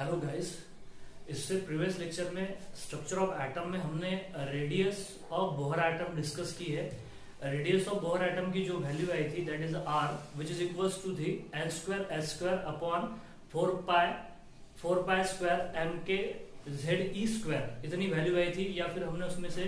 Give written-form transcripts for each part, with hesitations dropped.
Hello guys. इससे previous lecture में structure of atom में हमने radius of Bohr atom discuss की है। रेडियस ऑफ बोहर एटम की जो वैल्यू आई थी that is r which is equals to थी n² upon 4 pi square m k z e square, इतनी वैल्यू आई थी। या फिर हमने उसमें से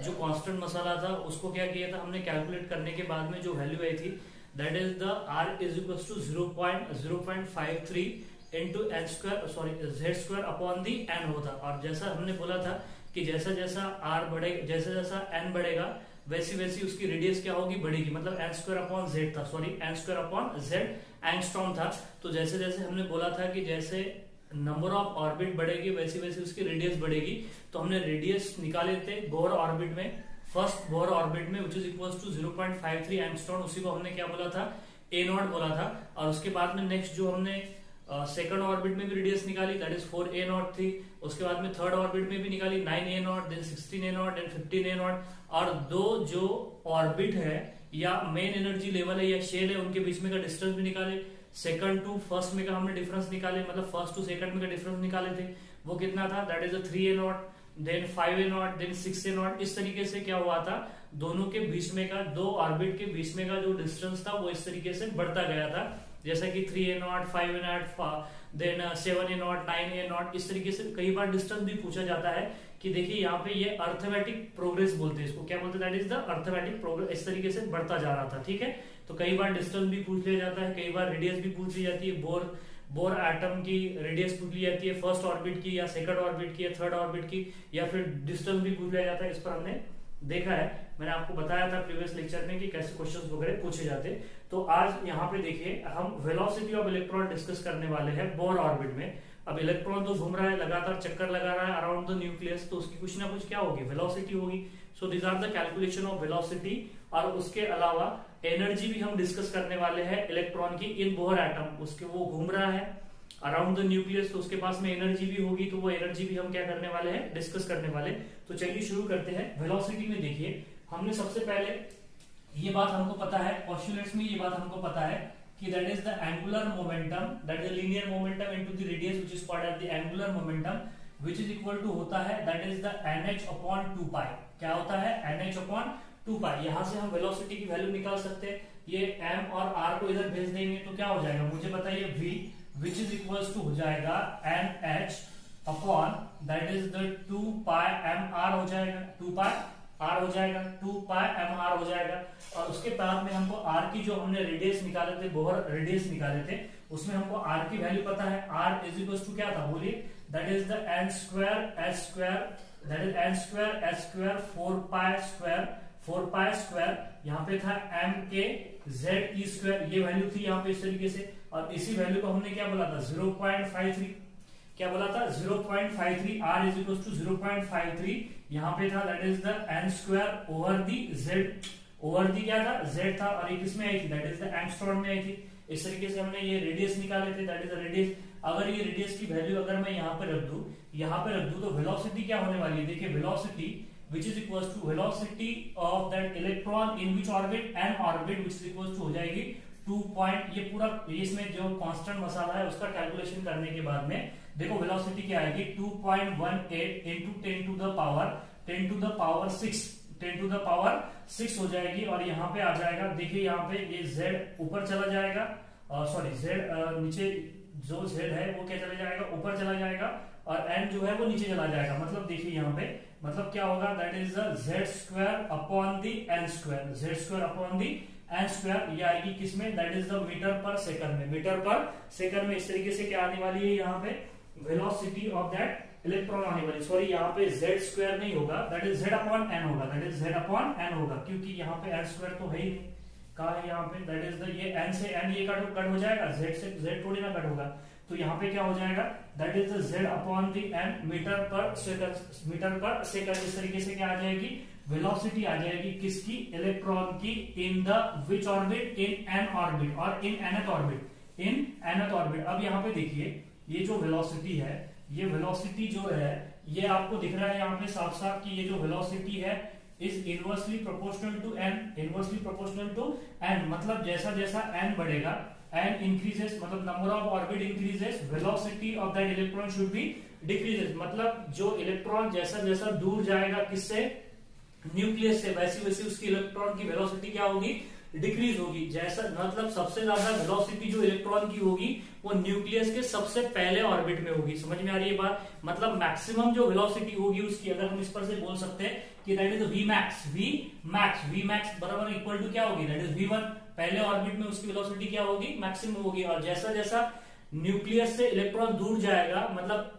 जो कांस्टेंट मसाला था उसको क्या किया था, हमने कैलकुलेट करने के बाद में जो वैल्यू आई थी that is the r is equals to 0.53 into z² upon the n होता। और जैसा हमने बोला था कि जैसा जैसा r बढ़ेगा, जैसा जैसा n बढ़ेगा वैसी वैसी उसकी रेडियस क्या होगी, बढ़ेगी। मतलब n² अपॉन z था, n² अपॉन z एंगस्ट्रॉम था। तो जैसे जैसे हमने बोला था कि जैसे नंबर ऑफ ऑर्बिट बढ़ेगी वैसी वैसी उसकी रेडियस बढ़ेगी। तो हमने रेडियस निकाले थे बोहर ऑर्बिट में, फर्स्ट बोहर ऑर्बिट में which is equals to 0.53 angstrom, उसी को हमने क्या बोला था, a0 बोला था। और उसके बाद में नेक्स्ट जो हमने सेकंड ऑर्बिट में भी रेडियस निकाली दैट इज 4a0 थी। उसके बाद में थर्ड ऑर्बिट में भी निकाली 9a0, then 16a0 then 15a0। और दो जो ऑर्बिट है या मेन एनर्जी लेवल है या शेल है उनके बीच में का डिस्टेंस भी निकाले। सेकंड टू फर्स्ट में का हमने डिफरेंस निकाले, मतलब फर्स्ट टू सेकंड में का डिफरेंस निकाले थे। वो कितना था, that is 3a0 then 5a0 then 6a0। इस तरीके से क्या हुआ था, दोनों के बीच में का, दो ऑर्बिट के बीच में का जो डिस्टेंस था वो इस तरीके से बढ़ता गया था। जैसा कि 3a0 5a0 then 7a0 9a0, इस तरीके से कई बार डिस्टेंस भी पूछा जाता है कि देखिए यहाँ पे ये अर्थमेटिक प्रोग्रेस बोलते हैं, इसको क्या बोलते हैं, that is the arithmetic progress. इस तरीके से बढ़ता जा रहा था, ठीक है। तो कई बार डिस्टेंस भी पूछ लिया जाता है, कई बार रेडियस भी पूछ ली जाती है। बोर एटम की रेडियस पूछ ली जाती है, फर्स्ट ऑर्बिट की या सेकंड ऑर्बिट की या थर्ड ऑर्बिट की, या फिर डिस्टेंस भी पूछ लिया जाता है। इस पर हमने देखा है, मैंने आपको बताया था प्रीवियस लेक्चर में कि कैसे क्वेश्चंस वगैरह पूछे जाते। तो आज यहाँ पे देखिए हम वेलोसिटी ऑफ इलेक्ट्रॉन डिस्कस करने वाले हैं बोर ऑर्बिट में। अब इलेक्ट्रॉन तो घूम रहा है, लगातार चक्कर लगा रहा है अराउंड द न्यूक्लियस, तो उसकी कुछ ना कुछ क्या होगी, वेलोसिटी होगी। So this are the calculation of velocity. और उसके अलावा एनर्जी भी हम डिस्कस करने वाले हैं इलेक्ट्रॉन की इन बोर एटम। उसके वो घूम रहा है अराउंड द न्यूक्लियस, तो उसके पास में एनर्जी भी होगी, तो वो एनर्जी भी हम क्या करने वाले हैं, डिस्कस करने वाले। तो चलिए शुरू करते हैं। वेलोसिटी में देखिए हमने सबसे पहले ये बात हमको पता है, पोस्टुलेट्स में ये बात हमको पता है कि that is the angular momentum, that is linear momentum into the radius which is called as the angular momentum, which is equal to होता है that is the nh upon 2 pi. क्या होता है, nh अपॉन 2 पाई। यहां से हम velocity की value निकाल सकते हैं। ये m और r को इधर भेज देंगे तो क्या हो जाएगा, मुझे बताइए, v which is equals to हो जाएगा nh upon that is the 2 pi mr हो जाएगा, 2 पाई r हो जाएगा, 2 पाई mr हो जाएगा। और उसके बाद में हमको r की जो हमने रेडियस निकाले थे, बोहर रेडियस निकाले थे, उसमें हमको r की वैल्यू पता है। r इज इक्वल्स टू क्या था, बोलिए, that is the n² that is n² 4 pi square यहाँ पे था m के z e स्क्वायर, ये वैल्यू थी यहाँ पे इस तरीके से। और इसी वैल्यू को हमने क्या बोला था, 0.53, क्या बोला था, 0.53। r इज इक्वल टू 0.53 यहाँ पे था, that is the n² over the z, over the क्या था, z था। और ये किसमें आई थी, दैट इज द एंगस्ट्रॉम में आई थी। इस तरीके से हमने ये रेडियस निकाले थे, दैट इज द रेडियस। अगर ये रेडियस की वैल्यू अगर मैं यहाँ पे रख दूं तो वेलोसिटी क्या होने वाली है, देखिए, velocity which is equals to velocity of that electron in which orbit, n orbit, which is equals to हो जाएगी 2 point, ये पूरा इसमें जो कांस्टेंट मसाला है उसका कैलकुलेशन करने के बाद में देखो वेलोसिटी क्या आएगी, 2.18 into 10 to the power 6, 10 to the power 6 हो जाएगी। और यहाँ पे आ जाएगा, देखिए यहाँ पे ये z ऊपर चला जाएगा, सॉरी z नीचे, जो z है वो क्या चला जाएगा, ऊपर चला जाएगा, और n जो है वो नीचे चला जाएगा। मतलब देखिए यहाँ पे मतलब क्या होगा, that is the z² upon the n², z² upon the n²। ये आएगी किसमें, दैट इज द मीटर पर सेकंड में, मीटर पर सेकंड में। इस तरीके से क्या आने वाली है यहाँ पे, वेलोसिटी ऑफ दैट इलेक्ट्रॉन आने वाली। सॉरी, यहाँ पे z² नहीं होगा, that is z upon n होगा, that is z upon n होगा, क्योंकि यहाँ पे n² तो है ही नहीं। कहा है यहाँ पे, दैट इज द, ये n से n ये कट हो जाएगा, z से z थोड़ी ना कट होगा। तो यहाँ पे क्या हो जाएगा, that is the z upon the n metre पर सेकंड। इस तरीके से क्या आ जाएगी, वेलोसिटी आ जाएगी किसकी, इलेक्ट्रॉन की, in the which orbit, in n orbit और इन nth ऑर्बिट। अब यहाँ पे देखिए ये जो वेलोसिटी है, ये वेलोसिटी जो है ये आपको दिख रहा है यहाँ पे साफ साफ कि ये जो वेलोसिटी है is inversely proportional to n, inversely proportional to n। मतलब जैसा जैसा n बढ़ेगा, एंड इंक्रीजेस मतलब number of orbit increases, velocity of that electron should be decreases, मतलब जो इलेक्ट्रॉन जैसा जैसा दूर जाएगा किससे, न्यूक्लियस से, वैसी वैसी उसकी इलेक्ट्रॉन की वेलोसिटी क्या होगी, डिक्रीज होगी। जैसा मतलब सबसे ज्यादा वेलोसिटी जो इलेक्ट्रॉन की होगी वो न्यूक्लियस के सबसे पहले ऑर्बिट में होगी। समझ में आ रही है बात, मतलब मैक्सिमम जो वेलोसिटी होगी उसकी, अगर हम इस पर से बोल सकते हैं कि दैट इज वी मैक्स बराबर इक्वल टू क्या होगी, दैट इज v1, पहले ऑर्बिट में उसकी वेलोसिटी क्या होगी, मैक्सिमम होगी। और जैसा जैसा न्यूक्लियस से इलेक्ट्रॉन दूर जाएगा, मतलब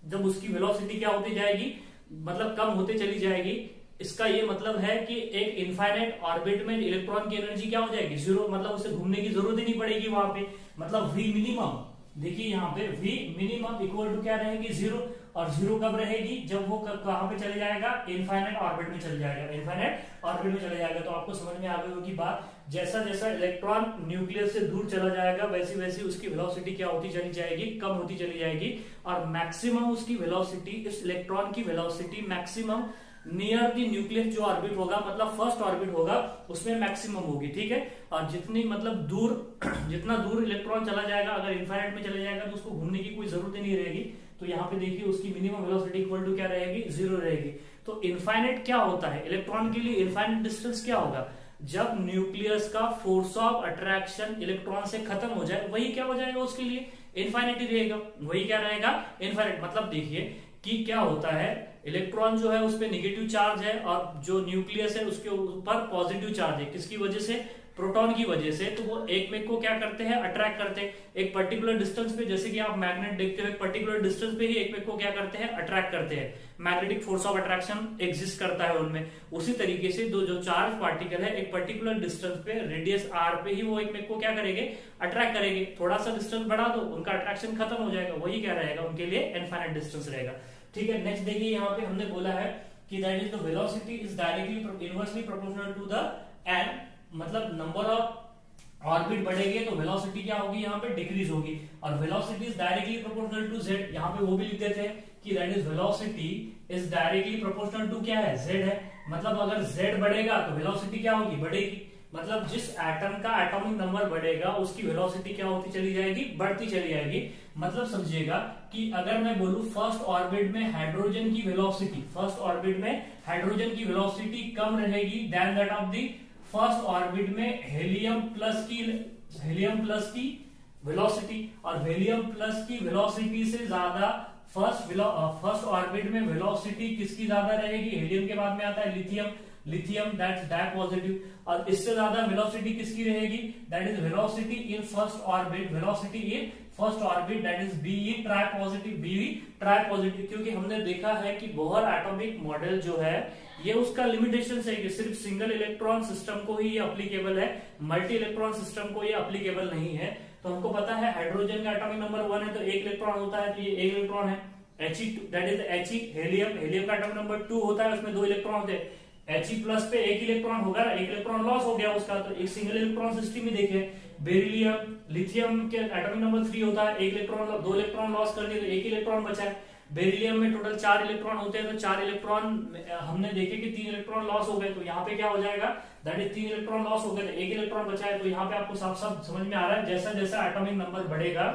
जब उसकी वेलोसिटी क्या होती जाएगी, मतलब कम होते चली जाएगी। इसका ये मतलब है कि एक इनफाइनाइट ऑर्बिट में इलेक्ट्रॉन की एनर्जी क्या हो जाएगी, जीरो, मतलब उसे घूमने की जरूरत ही नहीं पड़ेगी वहां पे। मतलब v मिनिमम, देखिए यहाँ पे v मिनिमम इक्वल टू क्या रहेगी, जीरो। और जीरो कब रहेगी, जब वो कहां पे चले जाएगा, इनफाइनाइट ऑर्बिट में चले जाएगा, इनफाइनाइट ऑर्बिट में चले जाएगा। तो आपको समझ में आ गई होगी बात, जैसा जैसा इलेक्ट्रॉन न्यूक्लियस से दूर चला जाएगा वैसी वैसी उसकी वेलोसिटी क्या होती चली जाएगी, कम होती चली जाएगी। और मैक्सिमम उसकी वेलोसिटी, इस इलेक्ट्रॉन की velocity maximum near the nucleus जो ऑर्बिट होगा, मतलब फर्स्ट ऑर्बिट होगा, उसमें मैक्सिमम होगी, ठीक है। और जितनी मतलब दूर जितना दूर इलेक्ट्रॉन चला जाएगा, अगर इनफाइनाइट में चले जाएगा तो उसको घूमने की कोई जरूरत ही नहीं रहेगी। तो यहाँ पे देखिए उसकी मिनिमम वेलोसिटी इक्वल टू क्या रहेगी, जीरो रहेगी। तो इनफाइनाइट क्या होता है, इलेक्ट्रॉन के लिए इनफाइनाइट डिस्टेंस क्या होगा, जब न्यूक्लियस का फोर्स ऑफ अट्रैक्शन इलेक्ट्रॉन से खत्म हो जाए, वही क्या हो जाएगा उसके लिए, इनफाइनाइट ही रहेगा, वही क्या रहेगा, इनफाइनाइट। मतलब देखिए कि क्या होता है, इलेक्ट्रॉन जो है उस पर निगेटिव चार्ज है और जो न्यूक्लियस है उसके ऊपर पॉजिटिव चार्ज है, किसकी वजह से, प्रोटॉन की वजह से। तो वो एक में को क्या करते हैं, अट्रैक्ट करते हैं एक पर्टिकुलर डिस्टेंस पे, जैसे कि आप मैग्नेट देखते हो एक पर्टिकुलर डिस्टेंस पे ही एक में को क्या करते हैं, अट्रैक्ट करते हैं। Magnetic force of attraction exist करता है उनमें। उसी तरीके से दो जो चार्ज पार्टिकल है एक पर्टिकुलर डिस्टेंस पे, रेडियस r पे ही वो एक में को क्या करेंगे, अट्रैक्ट करेंगे। थोड़ा सा डिस्टेंस बढ़ा दो, उनका अट्रैक्शन खत्म हो जाएगा, वही क्या रहेगा, उनके लिए इनफाइनाइट डिस्टेंस रहेगा, ठीक है। नेक्स्ट देखिए यहाँ पे हमने बोला है कि that is the velocity is directly inversely proportional to the n, मतलब नंबर ऑफ ऑर्बिट बढ़ेंगे तो वेलोसिटी क्या होगी, यहाँ पे डिक्रीज होगी। और velocity is directly proportional to z, यहाँ पे वो भी लिख देते हैं कि that is velocity is directly proportional to क्या है, z है। मतलब अगर z बढ़ेगा तो वेलोसिटी क्या होगी, बढ़ेगी। मतलब जिस एटम का एटॉमिक नंबर बढ़ेगा उसकी वेलोसिटी क्या होती चली जाएगी, बढ़ती चली जाएगी। मतलब समझिएगा कि अगर मैं बोलूं फर्स्ट ऑर्बिट में हाइड्रोजन की वेलोसिटी, फर्स्ट ऑर्बिट में हाइड्रोजन की वेलोसिटी कम रहेगी then that of the first orbit में हेलियम प्लस की वेलोसिटी, और हेलियम प्लस की वेलोसिटी से ज्यादा फर्स्ट ऑर्बिट में वेलोसिटी किसकी ज्यादा रहेगी, हेलियम के बाद में आता है लिथियम दैट्स डाई पॉजिटिव, और इससे ज्यादा वेलोसिटी किसकी रहेगी, that is velocity in first orbit, velocity in first orbit that is Be try positive. क्योंकि हमने देखा है कि बोहर एटॉमिक मॉडल जो है ये उसका लिमिटेशन है कि सिर्फ सिंगल इलेक्ट्रॉन सिस्टम को ही ये अप्लीकेबल है, मल्टी इलेक्ट्रॉन सिस्टम को ये अप्लीकेबल नहीं है। तो हमको पता है हाइड्रोजन का एटॉमिक नंबर 1 है तो एक इलेक्ट्रॉन होता है, तो ये एक इलेक्ट्रॉन है। He that is He, helium का एटॉमिक नंबर 2 होता है, उसमें 2 इलेक्ट्रॉन होते हैं। He प्लस पे एक इलेक्ट्रॉन होगा, एक इलेक्ट्रॉन लॉस हो गया उसका, तो एक सिंगल इलेक्ट्रॉन सिस्टम में देखे। बेरिलियम, लिथियम के एटॉमिक नंबर 3 होता है, एक इलेक्ट्रॉन 2 इलेक्ट्रॉन लॉस कर दिए तो एक इलेक्ट्रॉन बचा है। बेरिलियम में टोटल 4 इलेक्ट्रॉन होते हैं, तो 4 इलेक्ट्रॉन हमने देखे कि 3 इलेक्ट्रॉन लॉस हो गए, तो यहाँ पे क्या हो जाएगा, दैट इज 3 इलेक्ट्रॉन लॉस हो गए तो एक इलेक्ट्रॉन बचा है। तो यहाँ पे आपको साफ साफ समझ में आ रहा है जैसा जैसा एटॉमिक नंबर बढ़ेगा,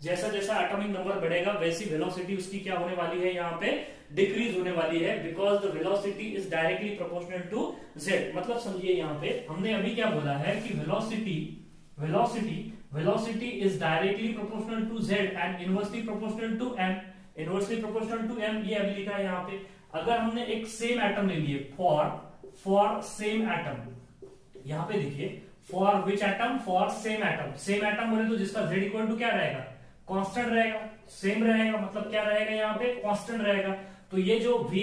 जैसा जैसा एटॉमिक नंबर बढ़ेगा वैसी वेलोसिटी उसकी क्या होने वाली है, यहाँ पे डिक्रीज होने वाली है, because the velocity is directly proportional to z। मतलब समझिए यहाँ पे हमने अभी क्या बोला है कि velocity is directly proportional to z and inversely proportional to m, inversely proportional to m, ये अभी लिखा है यहाँ पे। अगर हमने एक सेम एटम ले लिए, फॉर सेम एटम, यहाँ पे देखिए for which atom, for same atom बोले तो जिसका z इक्वल टू क्या रहेगा, कांस्टेंट रहेगा, सेम रहेगा, मतलब क्या रहेगा यहाँ पे, कांस्टेंट रहेगा। तो ये जो v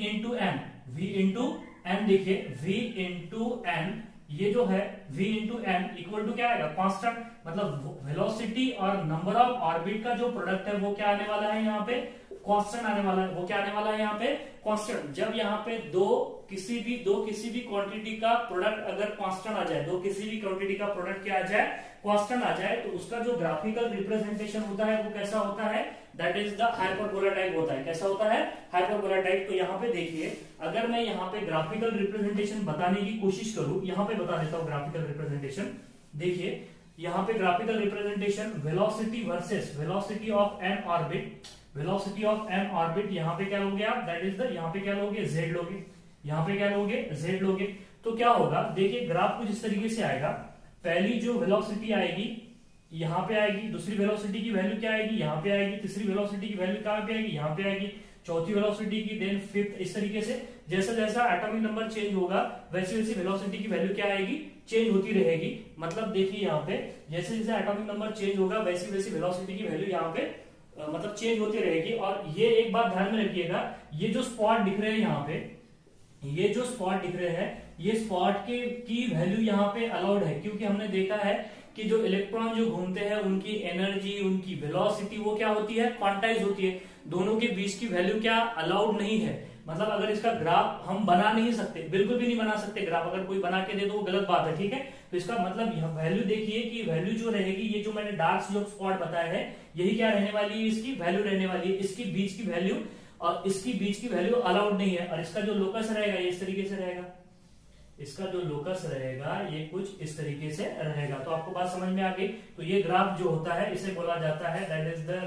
इंटू n देखिए, v इंटू n, ये जो है v into n equal to क्या आएगा, कांस्टेंट। मतलब वेलोसिटी और नंबर ऑफ ऑर्बिट का जो प्रोडक्ट है वो क्या आने वाला है यहाँ पे, कांस्टेंट आने वाला है। वो क्या आने वाला है यहाँ पे? कांस्टेंट। जब यहाँ पे दो किसी भी क्वांटिटी का प्रोडक्ट अगर कांस्टेंट आ जाए, दो किसी भी क्वांटिटी का प्रोडक्ट क्या आ जाए? कांस्टेंट आ जाए, तो उसका जो ग्राफिकल रिप्रेजेंटेशन होता है वो कैसा होता है? That is the hyperbola type होता है। कैसा होता है? Hyperbola type. तो यहाँ पे देखिए, अगर मैं यहाँ पे ग्राफिकल रिप्रेजेंटेशन बताने की कोशिश करूं, यहाँ पे बता देता हूँ ग्राफिकल रिप्रेजेंटेशन। देखिए यहाँ पे graphical representation velocity versus velocity of N orbit, velocity of N orbit, यहाँ पे क्या लोगे आप? दैट इज द, यहाँ पे क्या लोगे? जेड लोगे। यहाँ पे क्या लोगे? जेड लोगे। तो क्या होगा? देखिए ग्राफ कुछ इस तरीके से आएगा। पहली जो वेलोसिटी आएगी यहाँ पे आएगी, दूसरी वेलोसिटी की वैल्यू क्या आएगी? यहाँ पे आएगी, तीसरी वेलोसिटी की वैल्यू कहाँ पे आएगी? यहाँ पे आएगी, चौथी वेलोसिटी की, देन फिफ्थ, इस तरीके से जैसा जैसा एटॉमिक नंबर चेंज होगा वैसे वैसे वेलोसिटी की वैल्यू क्या आएगी? चेंज होती रहेगी। मतलब देखिए यहाँ पे जैसे जैसे एटॉमिक नंबर चेंज होगा वैसी वैसी वेलोसिटी की वैल्यू यहाँ पे मतलब चेंज होती रहेगी। और ये एक बात ध्यान में रखिएगा, ये जो स्पॉट दिख रहे हैं यहाँ पे, ये जो स्पॉट दिख रहे हैं, ये स्पॉट की वैल्यू यहाँ पे अलाउड है, क्योंकि हमने देखा है कि जो इलेक्ट्रॉन जो घूमते हैं उनकी एनर्जी, उनकी वेलोसिटी वो क्या होती है? क्वांटाइज होती है। दोनों के बीच की वैल्यू क्या अलाउड नहीं है। मतलब अगर इसका ग्राफ हम बना नहीं सकते, बिल्कुल भी नहीं बना सकते ग्राफ, अगर कोई बना के दे तो वो गलत बात है, ठीक है। तो इसका मतलब वैल्यू देखिए कि वैल्यू जो रहेगी, ये जो मैंने डार्क जो स्पॉट बताया है यही क्या रहने वाली है? इसकी वैल्यू रहने वाली है। इसकी बीच की वैल्यू और इसकी बीच की वैल्यू अलाउड नहीं है। और इसका जो लोकस रहेगा ये इस तरीके से रहेगा, इसका जो लोकस रहेगा ये कुछ इस तरीके से रहेगा। तो आपको बात समझ में आ गई। तो ये ग्राफ जो होता है इसे बोला जाता है that is the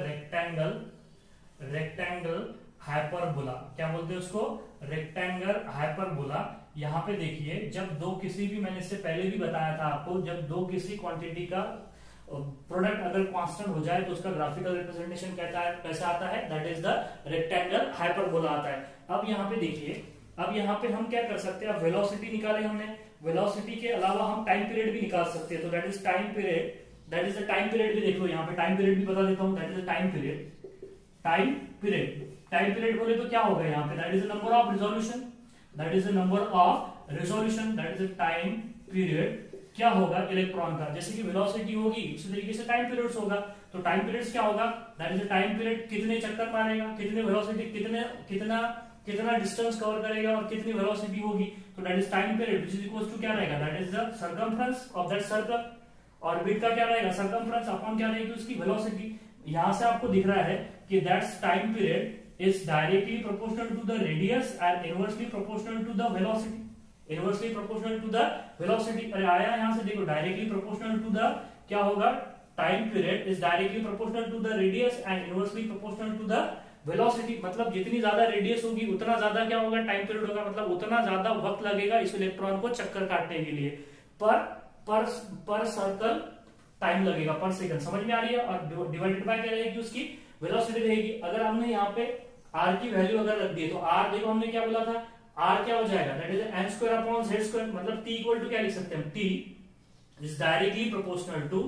rectangle hyperbola. क्या बोलते हैं उसको? Rectangle hyperbola. यहाँ पे देखिए, जब दो किसी भी, मैंने इससे पहले भी बताया था आपको, जब दो किसी क्वांटिटी का प्रोडक्ट अगर कांस्टेंट हो जाए तो उसका ग्राफिकल रिप्रेजेंटेशन कैसा आता है? That is the rectangle hyperbola आता है। अब यहाँ पे देखिए, अब यहाँ पे हम क्या कर सकते हैं? अब वेलोसिटी निकाले हमने, वेलोसिटी के अलावा हम टाइम पीरियड भी निकाल सकते हैं। तो that is time period, that is the time period भी देख लो, यहाँ पे टाइम पीरियड भी बता देता हूँ। That is the time period, time period, time period बोले तो क्या होगा यहाँ पे? That is the number of resolution, that is the number of resolution, that is the time period क्या होगा इलेक्ट्रॉन का। जैसे कि वेलोसिटी होगी उसी तरीके से टाइम पीरियड्स होगा। तो टाइम पीरियड्स क्या होगा? That is the time period, कितने चक्कर मारेगा, कितने वेलोसिटी, कितना डिस्टेंस कवर करेगा और कितनी वेलोसिटी होगी। तो that is time period which is equal to क्या रहेगा? That is the circumference of that circle. Orbit का क्या रहेगा? सर्कमफ्रेंस अपॉन क्या रहेगी? उसकी वेलोसिटी। यहां से आपको दिख रहा है कि that's time period is directly proportional to the radius and inversely proportional to the velocity, inversely proportional to the velocity. अरे आया यहां से देखो, डायरेक्टली प्रोपोर्शनल टू द क्या होगा? Time period is directly proportional to the radius and inversely proportional to the velocity. मतलब जितनी ज्यादा रेडियस होगी उतना ज्यादा क्या होगा? टाइम पीरियड होगा। मतलब उतना ज्यादा वक्त लगेगा इस इलेक्ट्रॉन को चक्कर काटने के लिए, पर सर्कल टाइम लगेगा, पर सेकंड। समझ में आ रही है? और डिवाइडेड बाय क्या रहेगी? उसकी वेलोसिटी रहेगी। अगर हमने यहाँ पे आर की वैल्यू अगर रख दी तो आर देखो हमने क्या बोला था? आर क्या हो जाएगा? That is n square upon z square. मतलब टी इक्वल टू क्या लिख सकते हैं हम? T is directly proportional to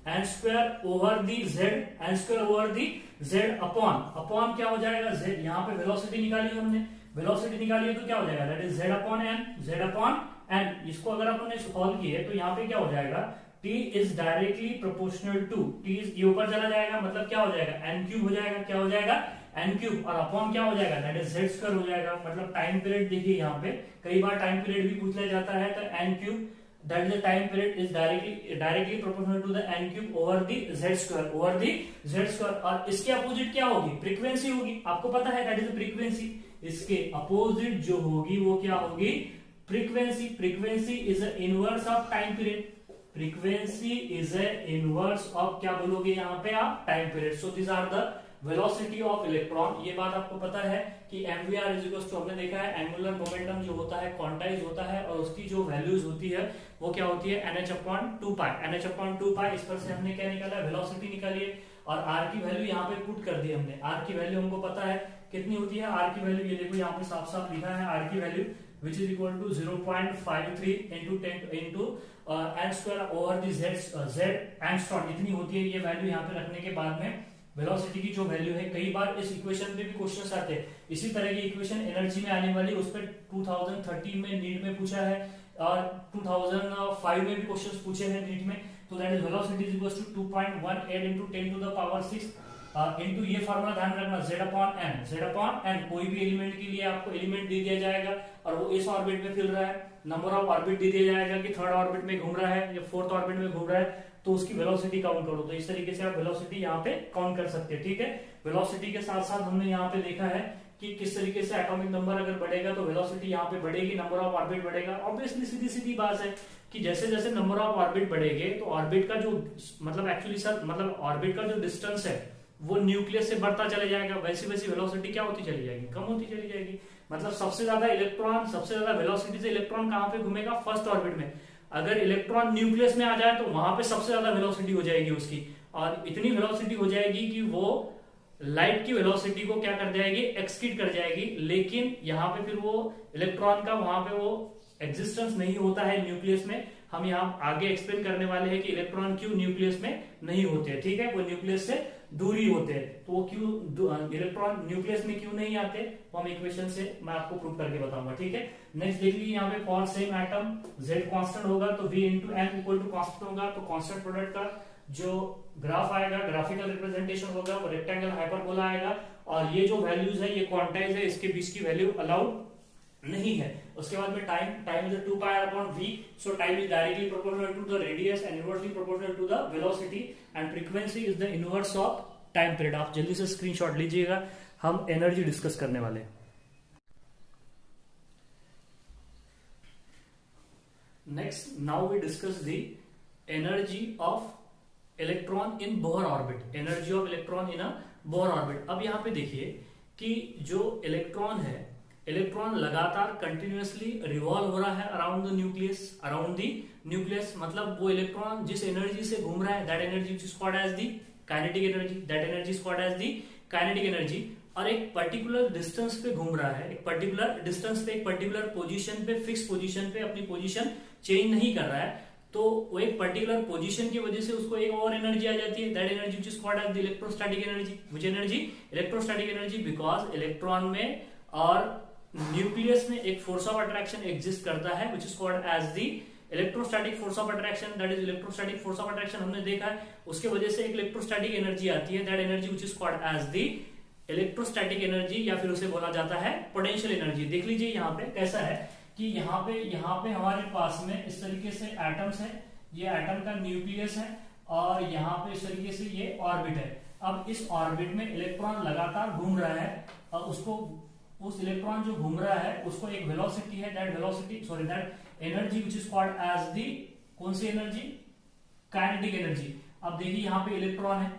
n square over the z, n square over the z upon क्या हो जाएगा? जेड। यहाँ पे वेलोसिटी निकाली हमने, वेलोसिटी निकाली है तो क्या हो जाएगा? That is z upon n, z upon n. इसको अगर अपने सॉल्व किए तो यहाँ पे क्या हो जाएगा? T is directly proportional to, T ये ऊपर चला जाएगा, मतलब क्या हो जाएगा? एन क्यूब हो जाएगा। क्या हो जाएगा? N cube. और अपॉन क्या हो जाएगा? दैट इज जेड स्क्वायर हो जाएगा। मतलब टाइम पीरियड देखिए यहाँ पे कई बार टाइम पीरियड भी पूछ लिया जाता है। तो n cube that is the time period is directly proportional to the n cube over the Z square, over the Z square. और इसके अपोजिट क्या होगी? फ्रीक्वेंसी होगी। आपको पता है दैट इज फ्रीक्वेंसी। इसके अपोजिट जो होगी वो क्या होगी? Frequency. Frequency is the inverse of time period, frequency is a inverse of क्या बोलोगे यहाँ पे आप? Time period. So this are the velocity of electron. ये बात आपको पता है कि एमवीआर इज इक्वल टू, हमने देखा है एंगुलर मोमेंटम जो होता है क्वांटाइज होता है और उसकी जो वैल्यूज होती है वो क्या होती है? एनएच अपॉन 2 पाई, एनएच अपॉन 2 पाई। इस पर से हमने क्या निकाला? वेलोसिटी निकाली है। और आर की वैल्यू यहाँ पे पुट कर दी हमने। आर की वैल्यू हमको पता है कितनी होती है? आर की वैल्यू ये देखो यहाँ पे साफ साफ लिखा है, आर की value which is equal to 0.53 into 10 into n square over the z angstrom। इतनी होती है ये वैल्यू। यहाँ पे रखने के बाद में वेलोसिटी की जो वैल्यू है, कई बार इस इक्वेशन पे भी क्वेश्चंस आते हैं। इसी तरह की इक्वेशन एनर्जी में आने वाली, उस पर 2013 में नीट में पूछा है और 2005 में भी क्वेश्चंस पूछे हैं नीट में। तो that is velocity is equal to 2.18 into 10 to the power 6 into ये फॉर्मूला ध्यान रखना z अपॉन n कोई भी एलिमेंट के लिए आपको एलिमेंट दे दिया जाएगा और वो इस ऑर्बिट में फिर रहा है, नंबर ऑफ ऑर्बिट दे दिया जाएगा कि थर्ड ऑर्बिट में घूम रहा है या फोर्थ ऑर्बिट में घूम रहा है, तो उसकी वेलोसिटी काउंट करो। तो इस तरीके से आप वेलोसिटी यहाँ पे काउंट कर सकते हैं, ठीक है। वेलोसिटी के साथ साथ हमने यहाँ पे देखा है कि किस तरीके से एटॉमिक नंबर अगर बढ़ेगा तो वेलोसिटी यहाँ पे बढ़ेगी, नंबर ऑफ ऑर्बिट बढ़ेगा। ऑब्वियसली सीधी सीधी बात है कि जैसे जैसे नंबर ऑफ ऑर्बिट बढ़ेंगे तो ऑर्बिट का जो मतलब एक्चुअली सर मतलब ऑर्बिट का जो डिस्टेंस है वो न्यूक्लियस से बढ़ता चले जाएगा, वैसी वैसी वेलोसिटी क्या होती चली जाएगी, कम होती चली जाएगी। मतलब सबसे ज्यादा वेलोसिटी से इलेक्ट्रॉन कहाँ पे घूमेगा, फर्स्ट ऑर्बिट में। अगर इलेक्ट्रॉन न्यूक्लियस में आ जाए तो वहां पे सबसे ज्यादा वेलोसिटी हो जाएगी उसकी, और इतनी वेलोसिटी हो जाएगी कि वो लाइट की वेलोसिटी को क्या कर जाएगी, एक्ससीड कर जाएगी। लेकिन यहाँ पे फिर वो इलेक्ट्रॉन का वहां पे वो एग्जिस्टेंस नहीं होता है न्यूक्लियस में। हम यहाँ आगे एक्सप्लेन करने वाले हैं कि इलेक्ट्रॉन क्यों न्यूक्लियस में नहीं होते, ठीक है, वो न्यूक्लियस से दूरी होते हैं। तो वो क्यों इलेक्ट्रॉन न्यूक्लियस में क्यों नहीं आते, वो हम इक्वेशन से मैं आपको प्रूव करके बताऊंगा, ठीक है। नेक्स्ट देख लीजिए यहाँ पे for same atom z constant होगा तो v into n equal to constant होगा, तो कांस्टेंट प्रोडक्ट का जो ग्राफ आएगा, ग्राफिकल रिप्रेजेंटेशन होगा वो रेक्टेंगल हाइपरबोला आएगा, और ये जो वैल्यूज है ये क्वांटाइज है, इसके बीच की वैल्यू अलाउड नहीं है। उसके बाद में time is 2 pi upon v, so time is directly proportional to the radius and inversely proportional to the velocity, and frequency is the inverse of time period. आप जल्दी से स्क्रीनशॉट लीजिएगा, हम एनर्जी डिस्कस करने वाले हैं। Next now we discuss the energy of electron in Bohr orbit, energy of electron in a Bohr orbit. अब यहां पे देखिए कि जो इलेक्ट्रॉन है, इलेक्ट्रॉन लगातार कंटिन्यूअसली रिवॉल्व हो रहा है अराउंड द न्यूक्लियस, मतलब वो इलेक्ट्रॉन जिस एनर्जी से घूम रहा है that energy is called as the kinetic energy, that energy is called as the kinetic energy. और एक पर्टिकुलर डिस्टेंस पे घूम रहा है, एक पर्टिकुलर डिस्टेंस पे, एक पर्टिकुलर पोजीशन पे, फिक्स पोजीशन पे अपनी पोजीशन चेंज नहीं कर रहा है, तो वो एक पर्टिकुलर पोजीशन की वजह से उसको एक और एनर्जी आ जाती है, that energy which is called as the electrostatic energy. Which energy, electrostatic energy, because electron में और न्यूक्लियस में एक फोर्स ऑफ अट्रैक्शन एग्जिस्ट करता है which is called as the electrostatic force of attraction, that is electrostatic force of attraction हमने देखा है। उसके वजह से एक इलेक्ट्रोस्टैटिक एनर्जी आती है, that energy which is called as the electrostatic energy, या फिर उसे बोला जाता है पोटेंशियल एनर्जी। देख लीजिए यहाँ पे कैसा है कि यहाँ पे हमारे पास में इस तरीके से एटम्स है, ये एटम का न्यूक्लियस है, और यहाँ पे इस तरीके से ये ऑर्बिट है। अब इस ऑर्बिट में इलेक्ट्रॉन लगातार घूम रहा है, और उसको उस इलेक्ट्रॉन जो घूम रहा है उसको एक वेलोसिटी है, that energy which is called as the, कौन सी एनर्जी, काइनेटिक एनर्जी। अब देखिए यहाँ पे इलेक्ट्रॉन है,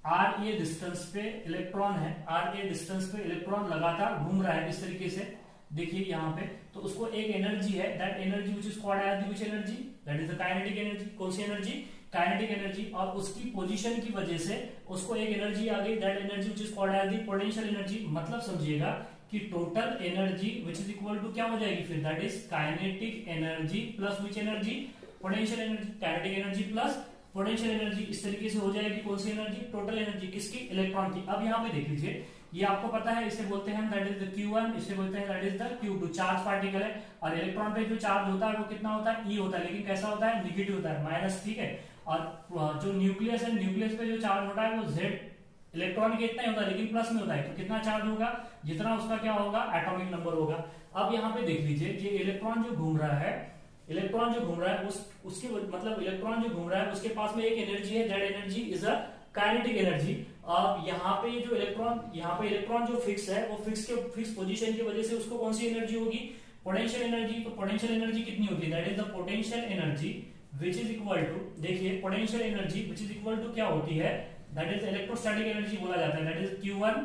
आर ए डिस्टेंस पे इलेक्ट्रॉन है, आर ए डिस्टेंस पे इलेक्ट्रॉन लगातार घूम रहा है इस तरीके से, देखिए यहाँ पे, तो उसको एक एनर्जी है, that energy which is called as the which energy, that is the kinetic energy. कौन सी एनर्जी, काइनेटिक एनर्जी। और उसकी पोजीशन की वजह से उसको एक एनर्जी आ गई, that energy which is called as the potential energy. मतलब समझिएगा कि total energy which is equal to क्या हो जाएगी फिर, that is kinetic energy plus which energy, potential energy. Kinetic energy plus potential energy इस तरीके से हो जाएगी, कौन सी एनर्जी, टोटल एनर्जी किसकी, इलेक्ट्रॉन की। अब यहाँ पे देख लीजिए, ये आपको पता है, इसे बोलते हैं दैट इज द Q1, इसे बोलते हैं that is the Q2, charge particle है। और इलेक्ट्रॉन पे जो चार्ज होता है वो कितना होता है, E होता है, लेकिन कैसा होता है, निगेटिव होता है, माइनस, ठीक है। और जो न्यूक्लियस है, न्यूक्लियस पे जो चार्ज होता है वो Z इलेक्ट्रॉन के इतना ही होता है, लेकिन प्लस में होता है, तो कितना चार्ज होगा, जितना उसका क्या होगा, एटॉमिक नंबर होगा। अब यहाँ पे देख लीजिए, ये इलेक्ट्रॉन जो घूम रहा है, उसके मतलब इलेक्ट्रॉन जो घूम रहा है उसके पास में एक एनर्जी है, that energy is a kinetic energy. अब यहाँ पे जो इलेक्ट्रॉन जो फिक्स है, वो फिक्स पोजीशन की वजह से उसको कौन सी एनर्जी होगी, पोटेंशियल एनर्जी। तो पोटेंशियल एनर्जी कितनी होती है, that is the potential energy which is equal to, देखिए potential energy which is equal to क्या होती है, दैट इज इलेक्ट्रोस्टैटिक एनर्जी बोला जाता है, दैट इज Q1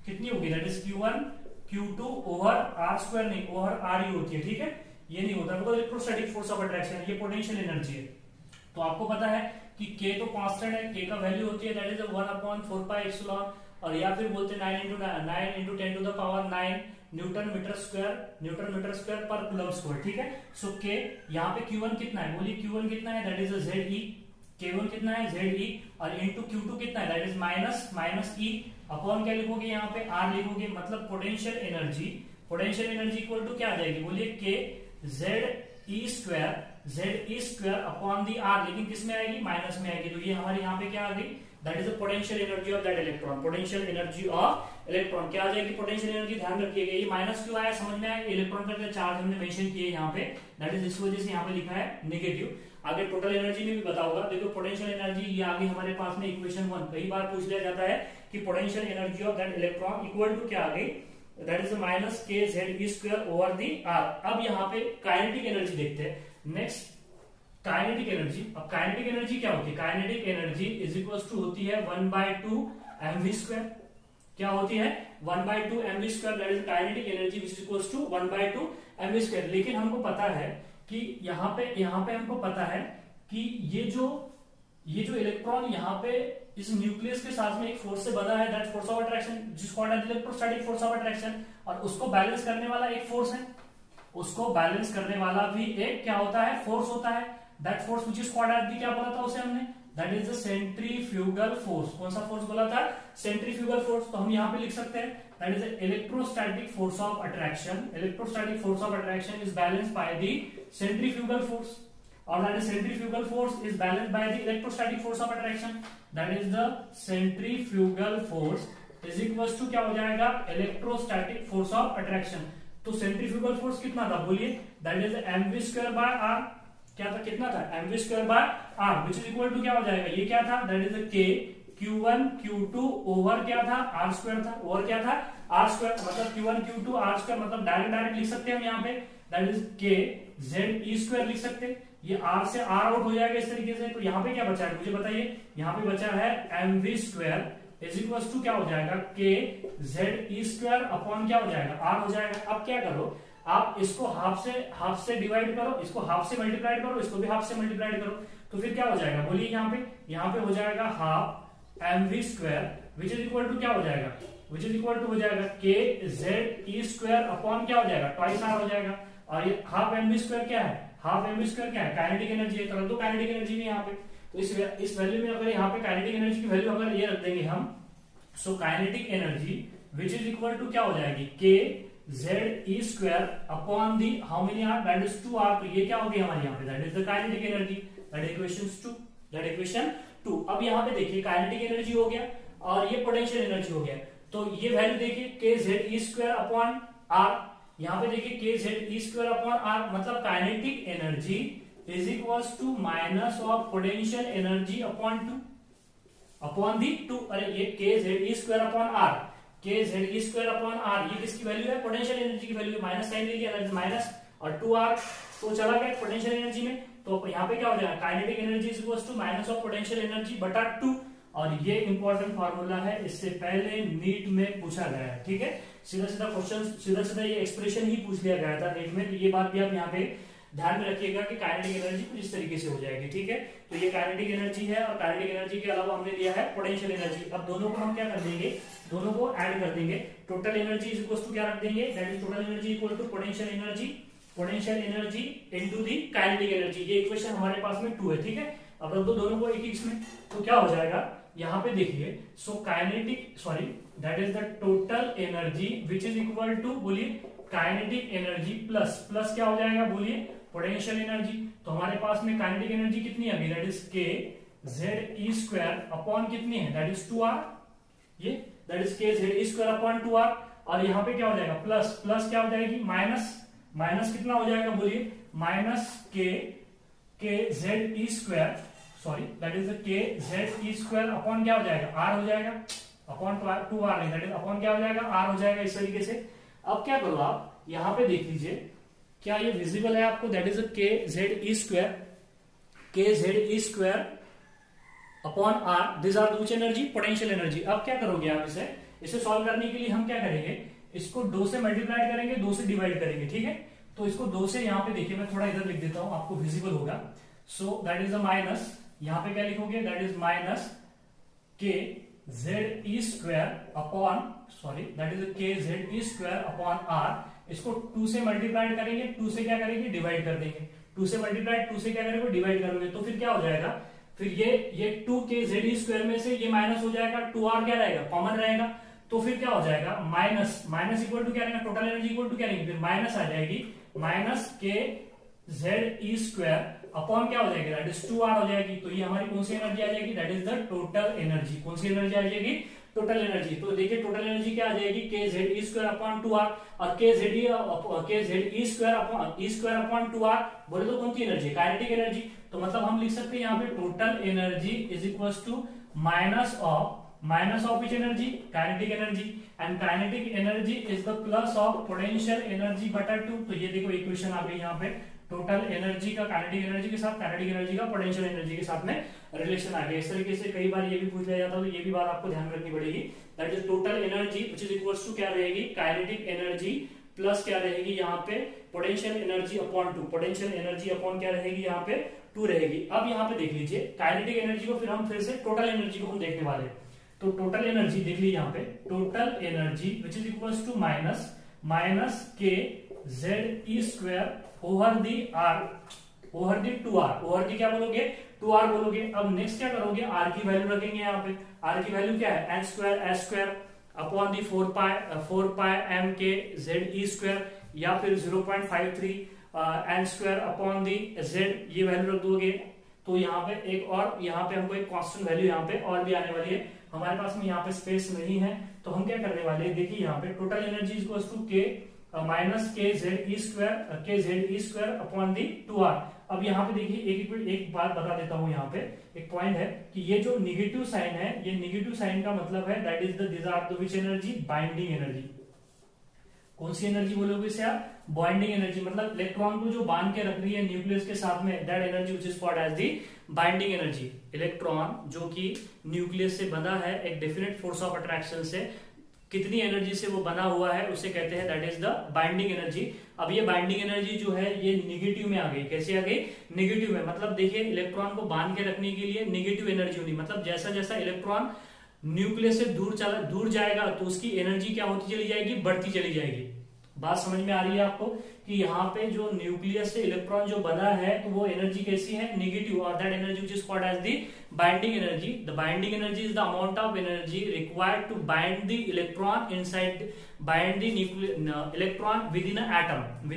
कितनी होगी, that is Q1 Q2 over R square, नहीं ओवर R ही होती है, ठीक है, ये नहीं होता, because electrostatic force of attraction, ये पोटेंशियल एनर्जी है। तो आपको पता है कि K तो कांस्टेंट है, K का वैल्यू होती है दैट इज 1/4 पाई एप्सिलॉन, और या फिर बोलते हैं 9 into 10 to the power 9 newton metre square पर कूलम स्क्वायर, ठीक है। सो K यहाँ पे Q1 कितना है, बोलिए Q1 कितना है, दैट इज ZE, K1 कितना है, ZE, और इंटू Q2 कितना है, that is minus E, upon क्या लिखोगे यहाँ पे, R लिखोगे। मतलब पोटेंशियल एनर्जी इक्वल टू क्या आ जाएगी, बोलिए K ZE स्क्वायर अपॉन दी R, लेकिन किस में आएगी, माइनस में आएगी। तो ये हमारे यहाँ पे क्या आ गई, that is the potential energy of that electron. Potential energy of electron क्या आ जाएगी? पोटेंशियल एनर्जी, ध्यान रखिएगा ये माइनस क्यों आया समझ में आया, इलेक्ट्रॉन का चार्ज हमने मेंशन किया यहाँ पे, दैट इज इस वजह से यहाँ पे लिखा है नेगेटिव। आगे टोटल एनर्जी में भी बताऊंगा। देखो पोटेंशियल एनर्जी ये आगे हमारे पास में इक्वेशन 1 कई बार पूछ लिया जाता है कि potential energy of that electron equal to क्या आ गई, that is minus k z e square over the r. अब यहाँ पे काइनेटिक एनर्जी देखते हैं। Next kinetic energy. अब काइनेटिक एनर्जी क्या होती है? Kinetic energy is equal to होती है 1/2 mv स्क्वायर। क्या होती है? 1/2 mv square, that is kinetic energy which is equal to 1/2 mv square. लेकिन हमको पता है कि यहाँ पे हमको पता है कि ये जो इलेक्ट्रॉन यहाँ पे इस न्यूक्लियस के साथ में एक फोर्स से बना है, दैट फोर्स ऑफ अट्रैक्शन, जिसको इलेक्ट्रोस्टैटिक फोर्स ऑफ अट्रैक्शन, और उसको बैलेंस करने वाला एक फोर्स है, उसको बैलेंस करने वाला भी एक क्या होता है? फोर्स होता है। That force which is called as the, क्या बोला था उसे हमने? That is the centrifugal force. कौन सा फोर्स बोला था? Centrifugal force. तो हम यहाँ पे लिख सकते हैं that is the electrostatic force of attraction. Electrostatic force of attraction is balanced by the centrifugal force, और that is centrifugal force is balanced by the electrostatic force of attraction. That is the centrifugal force is equal to क्या हो जाएगा? Electrostatic force of attraction. तो centrifugal force कितना था बोलिए? That is mv square by r. क्या था? कितना था? mv square by r which is equal to क्या हो जाएगा? ये क्या था? That is k q1 q2 over क्या था? r स्क्वायर था। ओवर क्या था? r square. मतलब q1 q2 r स्क्वायर, मतलब डायरेक्ट लिख सकते हैं हम यहाँ पे, that is k z e square लिख सकते हैं। ये r से r आउट हो जाएगा इस तरीके से। तो यहाँ पे क्या बचा है मुझे बताइए? यहाँ पे बचा है mv square is equal to क्या हो जाएगा? k z e square upon क्या हो जाएगा? r हो जाएगा। अब क्या करो, आप इसको हाफ से डिवाइड करो, इसको हाफ से मल्टीप्लाई करो, इसको भी हाफ से मल्टीप्लाई करो, तो फिर क्या हो जाएगा बोलिए? यहाँ पे हो जाएगा half mv square which is equal to क्या हो जाएगा? विच इज इक्वल टू हो जाएगा k z e square upon क्या हो जाएगा? ट्वाइस r हो जाएगा। और ये हाफ mv स्क्वायर क्या है? हाफ mv स्क्वायर क्या है? काइनेटिक एनर्जी है। तो काइनेटिक एनर्जी में यहाँ पे, तो इस वैल्यू में अगर यहाँ पे काइनेटिक एनर्जी की वैल्यू अगर ये रख देंगे हम, so kinetic energy which is equal to क्या हो जाएगी? k z e square upon the how many r? That is 2r। तो ये क्या हो गई हमारे यहाँ पे? That is the kinetic energy, that equation 2। अब यहाँ पे देखिए काइनेटिक एनर्जी हो गया और ये पोटेंशियल एनर्जी हो गया। तो ये वैल्यू देखिए k z e square upon r। यहाँ पे देखिए k z e square upon r, मतलब kinetic energy is equals to minus of potential energy upon the 2। अरे ये k z e square upon r, k z e square upon r, ये किसकी value है? Potential energy की value है। Minus sign ले लिया, दैट इज माइनस, और 2r तो चला गया पोटेंशियल एनर्जी में। तो यहाँ पे क्या हो जाएगा? Kinetic energy is equals to minus of potential energy बटा 2। और ये इंपॉर्टेंट फार्मूला है, इससे पहले नीट में पूछा गया है। ठीक है, सीधा क्वेश्चन, सीधा ये एक्सप्रेशन ही पूछ लिया गया था नीट में। तो ये बात भी आप यहाँ पे ध्यान में रखिएगा कि काइनेटिक एनर्जी कुछ इस तरीके से हो जाएगी। ठीक है, तो ये काइनेटिक एनर्जी है, और काइनेटिक एनर्जी के अलावा हमने दिया है पोटेंशियल एनर्जी। अब दोनों को हम क्या कर देंगे? दोनों को ऐड कर देंगे। Total energy is equal to क्या रख देंगे? That is total energy equal to potential energy into the kinetic energy. ये इक्वेशन हमारे पास में 2 है। ठीक है, अब रख दो दोनों को एक इसमें, तो क्या हो जाएगा? यहाँ पे देखिए, so that is the total energy which is equal to, बोलिए, काइनेटिक एनर्जी प्लस क्या हो जाएगा बोलिए? Potential energy. तो हमारे पास में काइनेटिक एनर्जी कितनी है? That is k z e square upon कितनी है? That is 2r। ये that is k z e square upon 2r। और यहाँ पे क्या हो जाएगा? प्लस क्या हो जाएगी? माइनस कितना हो जाएगा बोलिए? Minus k z e square, that is k z e square upon क्या हो जाएगा? r हो जाएगा, अपॉन 2r नहीं, दैट इज अपॉन क्या हो जाएगा? r हो जाएगा। इस तरीके से अब क्या करो आप यहाँ पे देख लीजिए, क्या ये विजिबल है आपको? That is k z e square upon r, this are which energy? Potential energy. अब क्या करोगे आप? इसे सॉल्व करने के लिए हम क्या करेंगे? इसको 2 से मल्टीप्लाई करेंगे, 2 से डिवाइड करेंगे। ठीक है, तो इसको 2 से यहाँ पे देखिए, मैं थोड़ा इधर लिख देता हूं, आपको विजिबल होगा। सो दैट इज अ माइनस, यहाँ पे क्या लिखोगे? That is minus k z e square upon that is k z e square upon r। इसको 2 से मल्टीप्लाई करेंगे, 2 से क्या करेंगे? डिवाइड कर देंगे। 2 से मल्टीप्लाई, 2 से क्या करेंगे? डिवाइड करोगे। तो फिर क्या हो जाएगा? फिर ये 2 k z e स्क्वायर में से ये माइनस हो जाएगा, 2r क्या रहेगा? कॉमन रहेगा। तो फिर क्या हो जाएगा? माइनस इक्वल टू क्या रहेगा? टोटल एनर्जी इक्वल टू क्या रहेगी? फिर माइनस आ जाएगी, minus k z e square upon क्या हो जाएगी, दैट इज 2r हो जाएगी। तो ये हमारी कौन सी एनर्जी आ जाएगी, that is the total energy. कौन सी एनर्जी आ जाएगी, टोटल एनर्जी। तो देखिए टोटल एनर्जी क्या आ जाएगी, kZe² अपॉन 2r, और kZe² अपॉन 2r बोले तो कौन सी एनर्जी, काइनेटिक एनर्जी। तो मतलब हम लिख सकते हैं यहाँ पे total energy is equal to minus of which energy, kinetic energy, and kinetic energy is the plus of potential energy बटा 2। तो ये देखो इक्वेशन आ गई यहाँ पे, टोटल एनर्जी का काइनेटिक एनर्जी के साथ, काइनेटिक एनर्जी का पोटेंशियल एनर्जी के साथ में रिलेशन आ गया। इस तरीके से कई बार ये भी पूछ लिया जाता है, तो ये भी बात आपको ध्यान रखनी पड़ेगी। That is total energy which is equals to क्या रहेगी, काइनेटिक एनर्जी प्लस क्या रहेगी यहाँ पे, potential energy upon 2। Potential energy upon क्या रहेगी यहाँ पे, 2 रहेगी। अब यहाँ पे देख लीजिए काइनेटिक एनर्जी को फिर हम फिर से टोटल एनर्जी को हम देखने वाले हैं। तो टोटल एनर्जी देख लीजिए यहाँ पे, total energy which is equals to minus kZe² over the 2r, over the क्या बोलोगे, 2r बोलोगे। अब नेक्स्ट क्या करोगे, r की वैल्यू रखेंगे यहाँ पे। r की वैल्यू क्या है, n² upon the 4 m kZe², या फिर 0.53 n² अपॉन दी z, ये वैल्यू रख दोगे। तो यहाँ पे एक और, यहाँ पे हमको एक कांस्टेंट वैल्यू यहाँ पे और भी आने वाली है, हमारे पास में यहाँ पे स्पेस नहीं है, तो हम क्या करने वाले हैं, देखिए यहाँ पे total energy is equal to minus kZe² upon the 2r। अब यहाँ पे देखिए एक बात बता देता हूँ, यहाँ पे एक पॉइंट है कि ये जो निगेटिव साइन है, ये निगेटिव साइन का मतलब है that is the this are the which energy, binding energy. कौन सी एनर्जी बोलोगे इसे आप, बाइंडिंग एनर्जी। मतलब इलेक्ट्रॉन को जो बांध के रख रही है न्यूक्लियस के साथ में, that energy which is called as the binding energy. Electron जो कि न्यूक्लियस से बंधा है एक डेफिनेट फोर्स ऑफ अट्रैक्शन से, कितनी एनर्जी से वो बना हुआ है उसे कहते हैं that is the binding energy. अब ये बाइंडिंग एनर्जी जो है ये निगेटिव में आ गई। कैसे आ गई, निगेटिव में। मतलब देखिए इलेक्ट्रॉन को बांध के रखने के लिए निगेटिव एनर्जी होनी, मतलब जैसा जैसा इलेक्ट्रॉन न्यूक्लियस से दूर जाएगा तो उसकी एनर्जी क्या होती चली जाएगी, बढ़ती चली जाएगी। बात समझ में आ रही है आपको कि यहाँ पे जो न्यूक्लियस से इलेक्ट्रॉन जो बना है तो वो एनर्जी कैसी है, नेगेटिव, और that energy which is called as the binding energy. The binding energy is the amount of energy required to bind the electron inside, bind the electron within atom.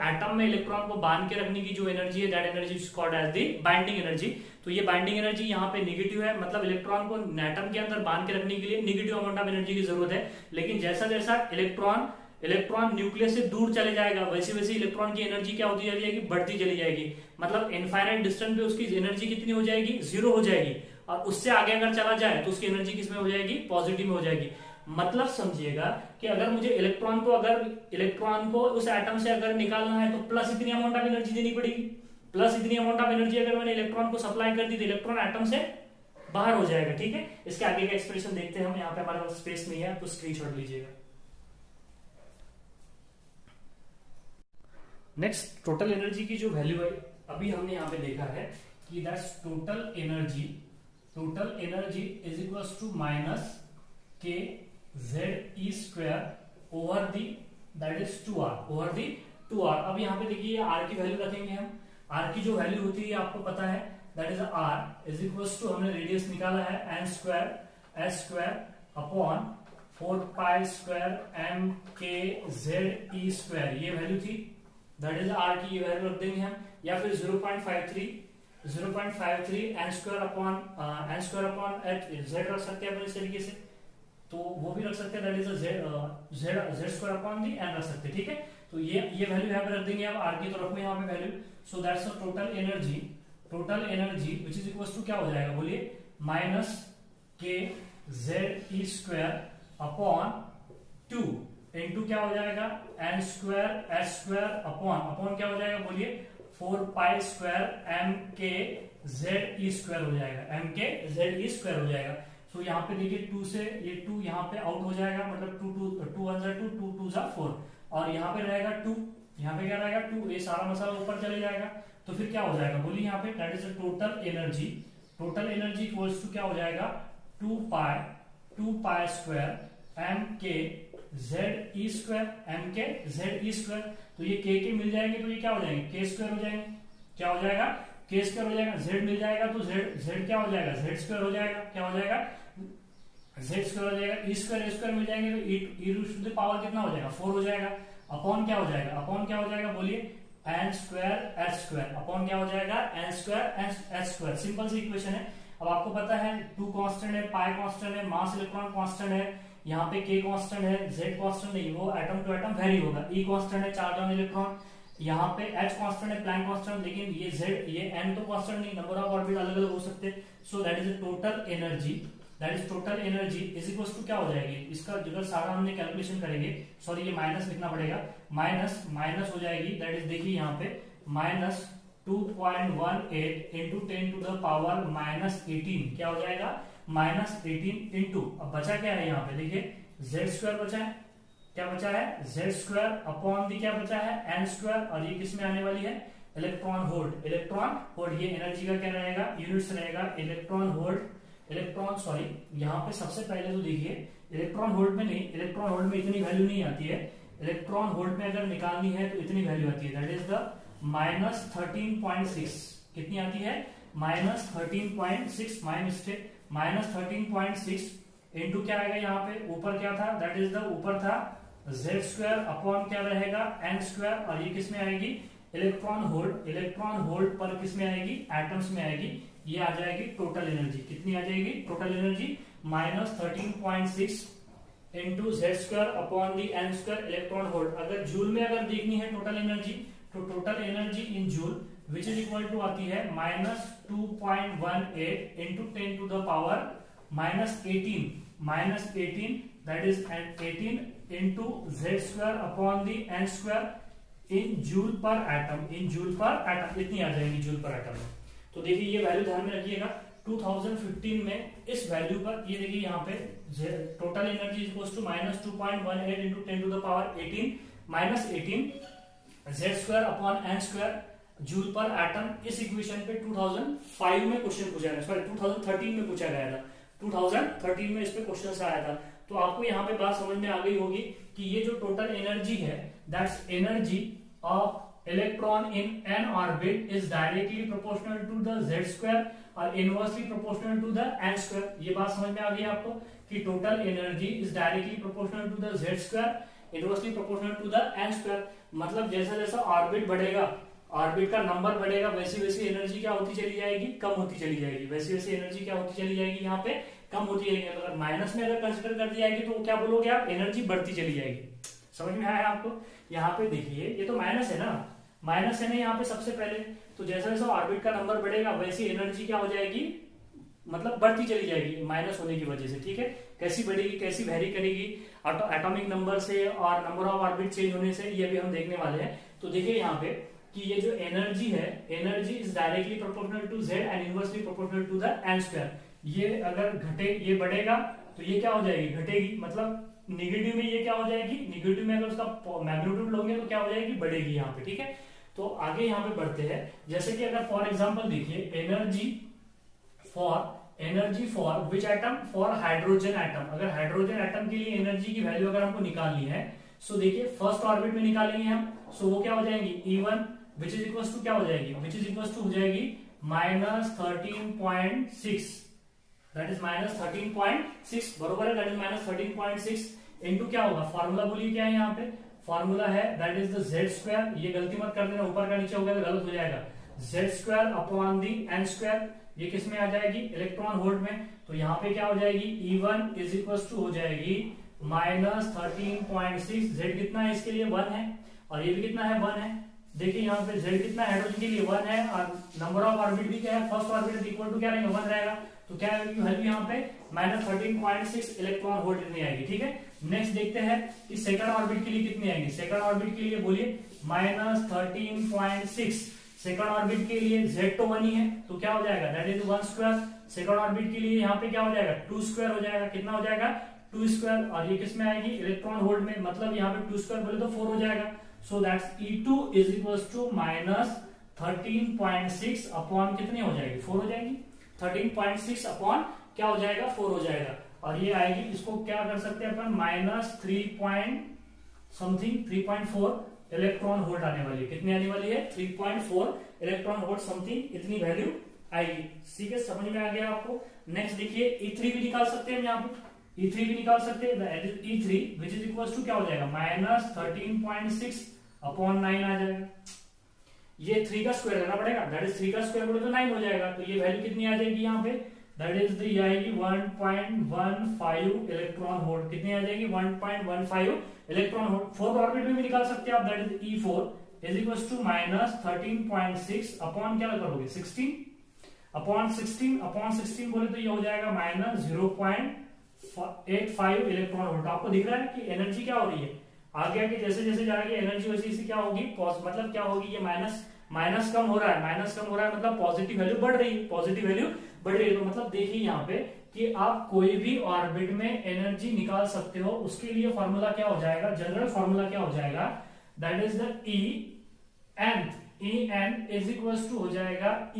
Atom में electron को बांध के रखने की जो energy है, that energy is called as the binding energy. तो ये बाइंडिंग एनर्जी यहाँ पे निगेटिव है, मतलब इलेक्ट्रॉन को एटम के अंदर बांध के रखने के लिए निगेटिव अमाउंट ऑफ एनर्जी की जरूरत है। लेकिन जैसा जैसा इलेक्ट्रॉन न्यूक्लियस से दूर चले जाएगा वैसे वैसे इलेक्ट्रॉन की एनर्जी क्या होती चली जाएगी, बढ़ती चली जाएगी। मतलब इनफाइनाइट डिस्टेंस पे उसकी एनर्जी कितनी हो जाएगी, 0 हो जाएगी। और उससे आगे अगर चला जाए तो उसकी एनर्जी किस में हो जाएगी, पॉजिटिव में हो जाएगी। मतलब समझिएगा कि अगर मुझे इलेक्ट्रॉन को उस एटम से अगर निकालना है तो प्लस इतनी अमाउंट ऑफ एनर्जी देनी पड़ेगी। प्लस इतनी अमाउंट ऑफ एनर्जी अगर मैंने इलेक्ट्रॉन को सप्लाई कर दी तो इलेक्ट्रॉन एटम से बाहर हो जाएगा। ठीक है, इसके आगे का एक्सप्रेशन देखते हैं हम। यहाँ पे हमारे पास स्पेस नहीं है तो स्क्रीनशॉट लीजिएगा। नेक्स्ट टोटल एनर्जी की जो वैल्यू है अभी हमने यहाँ पे देखा है कि that's total energy is equals to minus kZe² over the that is 2r, over the 2r। अब यहाँ पे देखिए r की वैल्यू रखेंगे हम। r की जो वैल्यू होती है आपको पता है, that is r is equals to, हमने रेडियस निकाला है n² अपॉन 4π² m kZe², ये वैल्यू थी, दैट इज r की ये वैल्यू रख देंगे हम। या फिर 0.53 n² अपॉन z रख सकते हैं अपन इस तरीके से, तो वो भी रख सकते हैं, that is z² upon the n रख सकते हैं। ठीक है, तो ये वैल्यू यहाँ पे रख देंगे। अब r की तो रखो यहाँ पे value. So that's the total energy which is equals to क्या हो जाएगा, बोलिए, माइनस kZe² अपॉन 2 इनटू क्या हो जाएगा, n² अपॉन क्या हो जाएगा, बोलिए, 4π² m kZe² हो जाएगा, m kZe² हो जाएगा। सो यहाँ पे देखिए 2 से ये 2 यहाँ पे आउट हो जाएगा, मतलब 2 1 जा 2 2 2 जा 4, और यहाँ पे रहेगा 2, यहाँ पे क्या रहेगा 2, ये सारा मसाला ऊपर चले जाएगा। तो फिर क्या हो जाएगा, बोलिए यहाँ पे that is total energy equals to क्या हो जाएगा, 2π² m kZe², m kZe²। तो ये k मिल जाएंगे तो ये क्या हो जाएंगे, k² हो जाएंगे। क्या हो जाएगा, k² हो जाएगा। z मिल जाएगा तो z क्या हो जाएगा, z² हो जाएगा। क्या हो जाएगा, z² हो जाएगा। e² मिल जाएंगे तो e टू द पावर कितना हो जाएगा, 4 हो जाएगा। अपॉन क्या हो जाएगा, बोलिए, N square H square upon क्या हो जाएगा N square H square. Simple सी इक्वेशन है। अब आपको पता है 2 कांस्टेंट है, पाई कांस्टेंट है, मास इलेक्ट्रॉन कांस्टेंट है, यहाँ पे k कांस्टेंट है, z कांस्टेंट नहीं, वो एटम टू एटम वेरी होगा। E कांस्टेंट है, चार्ज ऑन इलेक्ट्रॉन, यहाँ पे H कांस्टेंट है, प्लैंक कांस्टेंट, लेकिन ये Z ये N तो कांस्टेंट नहीं, नंबर ऑफ ऑर्बिट अलग अलग हो सकते हैं। So that is the total energy, that is total energy is equal to क्या हो जाएगी, इसका जो सारा हमने कैलकुलेशन करेंगे, सॉरी ये माइनस लिखना पड़ेगा, माइनस माइनस हो जाएगी, दैट इज देखिए यहाँ पे minus 2.18 into 10 to the power minus 18 क्या हो जाएगा माइनस 18 इंटू, अब बचा क्या है यहाँ पे देखिए जेड स्क्वायर बचा है, क्या बचा है जेड स्क्वायर अपॉन दी क्या बचा है एन स्क्वायर, और ये किसमें आने वाली है इलेक्ट्रॉन वोल्ट, इलेक्ट्रॉन वोल्ट, ये एनर्जी का क्या रहेगा यूनिट्स रहेगा इलेक्ट्रॉन वोल्ट, इलेक्ट्रॉन सॉरी यहाँ पे सबसे पहले तो देखिए इलेक्ट्रॉन वोल्ट में नहीं, इलेक्ट्रॉन वोल्ट में इतनी वैल्यू नहीं आती है, इलेक्ट्रॉन वोल्ट में अगर निकालनी है तो इतनी वैल्यू आती है, दैट इज द माइनस 13.6, कितनी आती है minus 13.6, my mistake, minus 13.6 into क्या आएगा यहाँ पे ऊपर क्या था, दैट इज द ऊपर था जेड स्क्वायर अपॉन क्या रहेगा एन स्क्वायर, और ये किस में आएगी इलेक्ट्रॉन वोल्ट, इलेक्ट्रॉन वोल्ट पर किस में आएगी एटम्स में आएगी, ये आ जाएगी टोटल एनर्जी, कितनी आ जाएगी total energy minus 13.6 into z square upon the n square electron volt. अगर जूल में अगर देखनी है टोटल एनर्जी, तो total energy in joule which is equal to आती है minus 2.18 into 10 to the power minus 18 that is 18 into z square upon the n square in joule per atom, in joule per atom, इतनी आ जाएगी joule per atom में। तो देखिए ये value ध्यान में रखिएगा 2015 में इस वैल्यू पर, ये देखिए यहाँ पे total energy equals to minus 2.18 into 10 to the power 18 minus 18 z square upon n square joule per atom. इस इक्वेशन पे 2005 में क्वेश्चन पूछा गया, सॉरी 2013 में पूछा गया था, 2013 में इस पे क्वेश्चन आया था। तो आपको यहाँ पे बात समझ में आ गई होगी कि ये जो टोटल एनर्जी है that's energy of electron in N orbit is directly proportional to the Z square और inversely proportional to the N square. ये बात समझ में आ गई आपको कि total energy is directly proportional to the Z square inversely proportional to the N square. मतलब जैसा जैसा ऑर्बिट बढ़ेगा, ऑर्बिट का नंबर बढ़ेगा, वैसी वैसी एनर्जी क्या होती चली जाएगी कम होती चली जाएगी, वैसी वैसी एनर्जी क्या होती चली जाएगी यहाँ पे कम होती जाएगी। अगर माइनस में अगर कंसिडर कर दी जाएगी तो क्या बोलोगे आप एनर्जी बढ़ती चली जाएगी। समझ में आया आपको? यहाँ पे देखिए ये तो माइनस है ना, माइनस है ना यहाँ पे सबसे पहले, तो जैसा जैसा ऑर्बिट का नंबर बढ़ेगा वैसी एनर्जी क्या हो जाएगी मतलब बढ़ती चली जाएगी माइनस होने की वजह से। ठीक है, कैसी बढ़ेगी कैसी वेरी करेगी एटॉमिक नंबर से और नंबर ऑफ ऑर्बिट चेंज होने से, ये भी हम देखने वाले हैं। तो देखिए यहाँ पे कि ये जो एनर्जी है, energy is directly proportional to z and inversely proportional to the N square. ये अगर घटे ये बढ़ेगा तो ये क्या हो जाएगी घटेगी, मतलब निगेटिव में ये क्या हो जाएगी, निगेटिव में अगर उसका मैग्नीट्यूड लोगे तो क्या हो जाएगी बढ़ेगी यहाँ पे। ठीक है, तो आगे यहाँ पे बढ़ते हैं। जैसे कि अगर फॉर एग्जांपल देखिए energy for which atom, for hydrogen atom. अगर हाइड्रोजन एटम के लिए एनर्जी की वैल्यू अगर हमको निकालनी है, सो देखिए फर्स्ट ऑर्बिट में निकालेंगे हम, सो वो क्या हो जाएंगी E1 which is equal to क्या हो जाएगी, विच इज इक्वल टू हो जाएगी माइनस 13.6, दैट इज माइनस 13.6 बरोबर है, दैट इज माइनस 13.6 इंटू क्या होगा, फॉर्मूला बोलिए क्या है यहाँ पे, फॉर्मूला है that is the Z square, ये गलती मत कर देना ऊपर का नीचे हो गया तो गलत हो जाएगा, z square upon the n square, ये किस में आ जाएगी इलेक्ट्रॉन वोल्ट में। तो यहाँ पे क्या हो जाएगी E1 इज इक्वल टू हो जाएगी माइनस 13.6, जेड कितना है इसके लिए 1 है और ये भी कितना है 1 है। देखिए यहाँ पे जेड कितना है हाइड्रोजन के लिए 1 है और नंबर ऑफ ऑर्बिट भी क्या है, फर्स्ट ऑर्बिट इक्वल टू क्या रहेगा 1 रहेगा, तो क्या आएगी वैल्यू यहाँ पे माइनस 13.6 इलेक्ट्रॉन वोल्ट इतनी आएगी। ठीक है, नेक्स्ट देखते हैं कि सेकंड ऑर्बिट के लिए कितनी आएगी, सेकंड ऑर्बिट के लिए बोलिए माइनस 13.6, सेकंड ऑर्बिट के लिए जेड तो 1 ही है तो क्या हो जाएगा that is 1 square, second orbit के लिए यहाँ पे क्या हो जाएगा 2 स्क्वायर हो जाएगा, कितना हो जाएगा 2 स्क्वायर, और ये किस में आएगी इलेक्ट्रॉन वोल्ट में, मतलब यहाँ पे 2 स्क्वायर बोले तो 4 हो जाएगा। So that's E2 is equal to minus 13.6 upon कितनी हो जाएगी 4 हो जाएगी, 13.6 अपॉन क्या हो जाएगा 4 हो जाएगा, और ये आएगी, इसको क्या कर सकते हैं अपन माइनस 3.4 इलेक्ट्रॉन वोल्ट आने वाली है, कितनी आने वाली है 3.4 इलेक्ट्रॉन वोल्ट समथिंग इतनी वैल्यू आएगी। ठीक है, समझ में आ गया आपको। नेक्स्ट देखिए E3 भी निकाल सकते हैं, यहाँ पे E3 भी निकाल सकते हैं, E3 which is equal to क्या हो जाएगा माइनस 13.6 अपॉन 9 आ जाएगा। ये 3 का स्क्वायर करना पड़ेगा, दैट इज 3 का स्क्वायर बोले तो 9 हो जाएगा। तो ये वैल्यू कितनी आ जाएगी यहाँ पे, दैट इज द ये आएगी 1.15 इलेक्ट्रॉन वोल्ट। कितनी आ जाएगी 1.15 इलेक्ट्रॉन वोल्ट। फोर्थ ऑर्बिट में भी निकाल सकते हैं आप, that is E4 is equal to -13.6 upon क्या करोगे 16 अपॉन 16 बोले तो ये हो जाएगा -0.85 इलेक्ट्रॉन वोल्ट। आपको दिख रहा है कि एनर्जी क्या हो रही है, आगे आगे जैसे जैसे जाएगी एनर्जी वैसे वैसे क्या होगी, मतलब क्या होगी, ये माइनस कम हो रहा है, मतलब पॉजिटिव वैल्यू बढ़ रही है, पॉजिटिव वैल्यू बढ़ रही है। तो मतलब देखिए यहाँ पे कि आप कोई भी ऑर्बिट में एनर्जी निकाल सकते हो, उसके लिए फॉर्मूला क्या हो जाएगा, जनरल फॉर्मूला क्या हो जाएगा, that is the En is equal to हो जाएगा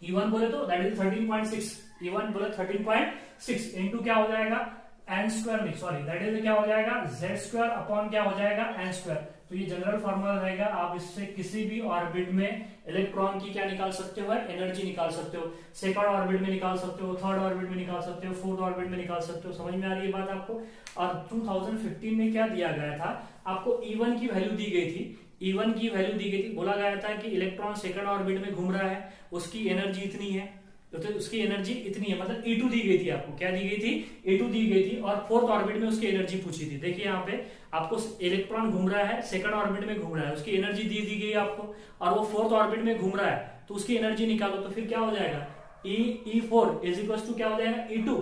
E1 बोले तो दैट इज 13.6, E1 बोले 13.6 इनटू क्या हो जाएगा n स्क्वायर, नहीं सॉरी दैट इज क्या हो जाएगा z स्क्वायर अपॉन क्या हो जाएगा n स्क्वायर। तो ये जनरल फार्मूला रहेगा, आप इससे किसी भी ऑर्बिट में इलेक्ट्रॉन की क्या निकाल सकते हो, एनर्जी निकाल सकते हो। सेकंड ऑर्बिट में निकाल सकते हो, थर्ड ऑर्बिट में निकाल सकते हो, फोर्थ ऑर्बिट में निकाल सकते हो। समझ में आ रही है बात आपको। और 2015 में क्या दिया गया था आपको, E1 की वैल्यू दी गई थी, E1 की वैल्यू दी गई थी, बोला गया था कि इलेक्ट्रॉन सेकंड ऑर्बिट में घूम रहा है, उसकी एनर्जी इतनी है, तो उसकी एनर्जी इतनी है, मतलब E2 दी गई थी आपको, क्या दी गई थी, E2 दी गई थी। और फोर्थ ऑर्बिट में उसकी एनर्जी पूछी थी। देखिए यहाँ पे आपको इलेक्ट्रॉन घूम रहा है, सेकंड ऑर्बिट में घूम रहा है, उसकी एनर्जी दी गई आपको, और वो फोर्थ ऑर्बिट में घूम रहा है, तो उसकी एनर्जी निकालो। तो फिर क्या हो जाएगा, E4 इज इक्वल टू क्या हो जाएगा E2